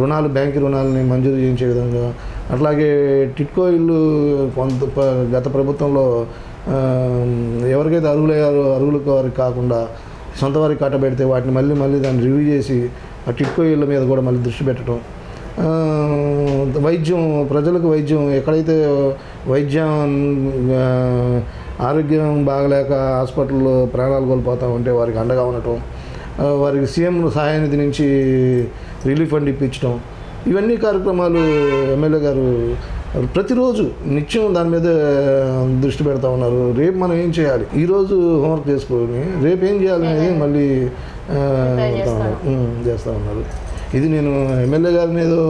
రుణాలు, బ్యాంకు రుణాలని మంజూరు చేయించే విధంగా, అట్లాగే టిట్కో ఇల్లు కొంత గత ప్రభుత్వంలో ఎవరికైతే అర్హులయ్యారో అర్హులకు వారికి కాకుండా సొంత వారికి కట్టబెడితే వాటిని మళ్ళీ దాన్ని రివ్యూ చేసి ఆ టిట్కో ఇళ్ళ మీద కూడా మళ్ళీ దృష్టి పెట్టడం, వైద్యం, ప్రజలకు వైద్యం, ఎక్కడైతే వైద్యం ఆరోగ్యం బాగలేక హాస్పిటల్లో ప్రాణాలు కోల్పోతూ ఉంటే వారికి అండగా ఉండటం, వారికి సీఎం సహాయనిధి నుంచి రిలీఫ్ ఫండ్ ఇప్పించడం, ఇవన్నీ కార్యక్రమాలు ఎమ్మెల్యే గారు ప్రతిరోజు నిత్యం దాని మీద దృష్టి పెడతా ఉన్నారు. రేపు మనం ఏం చేయాలి, ఈరోజు హోంవర్క్ చేసుకొని రేపు ఏం చేయాలి అనేది మళ్ళీ చేస్తూ ఉన్నారు. ఇది నేను ఎమ్మెల్యే గారిని ఏదో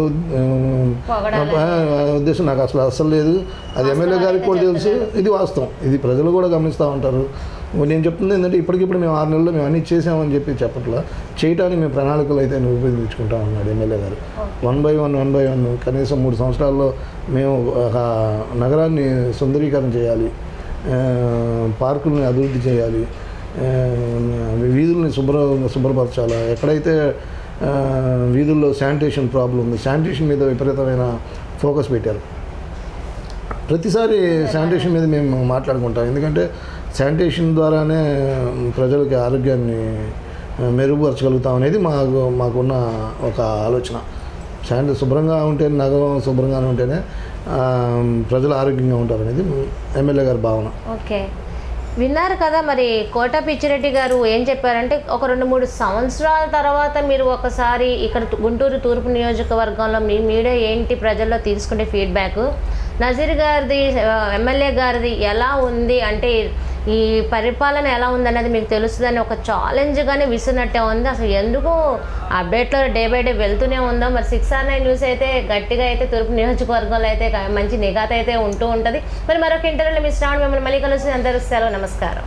ఉద్దేశం నాకు అసలు లేదు, అది ఎమ్మెల్యే గారికి కూడా తెలుసు, ఇది వాస్తవం, ఇది ప్రజలు కూడా గమనిస్తూ ఉంటారు. నేను చెప్తుంది ఏంటంటే ఇప్పటికిప్పుడు మేము 6 నెలల్లో మేము అన్నీ చేసామని చెప్పట్లా, చేయడానికి మేము ప్రణాళికలు అయితే రూపొందించుకుంటా ఉన్నాడు ఎమ్మెల్యే గారు. 1 by 1 కనీసం 3 సంవత్సరాల్లో మేము ఒక నగరాన్ని సుందరీకరణ చేయాలి, పార్కుల్ని అభివృద్ధి చేయాలి, వీధుల్ని శుభ్రపరచాలి, ఎక్కడైతే వీధుల్లో శానిటేషన్ ప్రాబ్లం ఉంది, శానిటేషన్ మీద విపరీతమైన ఫోకస్ పెట్టారు. ప్రతిసారి శానిటేషన్ మీద మేము మాట్లాడుకుంటాం, ఎందుకంటే శానిటేషన్ ద్వారానే ప్రజలకి ఆరోగ్యాన్ని మెరుగుపరచగలుగుతాం అనేది మాకున్న ఒక ఆలోచన. శుభ్రంగా ఉంటే, నగరం శుభ్రంగానే ఉంటేనే ప్రజలు ఆరోగ్యంగా ఉంటారు అనేది ఎమ్మెల్యే గారి భావన. ఓకే, విన్నారు కదా. మరి కోట పిచ్చిరెడ్డి గారు ఏం చెప్పారంటే, ఒక 2-3 సంవత్సరాల తర్వాత మీరు ఒకసారి ఇక్కడ గుంటూరు తూర్పు నియోజకవర్గంలో మీ మీడియా ఏంటి ప్రజల్లో తీసుకునే ఫీడ్బ్యాక్, నజీర్ గారిది, ఎమ్మెల్యే గారిది ఎలా ఉంది అంటే ఈ పరిపాలన ఎలా ఉందనేది మీకు తెలుస్తుందని ఒక ఛాలెంజ్గానే విసిరినట్టే ఉంది. అసలు ఎందుకు అప్డేట్లో డే బై డే వెళ్తూనే ఉందో. మరి 6R9 న్యూస్ అయితే గట్టిగా అయితే తూర్పు నియోజకవర్గంలో అయితే మంచి నిఘాత అయితే ఉంటూ ఉంటుంది. మరి మరొక ఇంటర్వ్యూలో మీ శ్రావణ్ మిమ్మల్ని మళ్ళీ కలుస్తుంది. అందరూ సెలవు, నమస్కారం.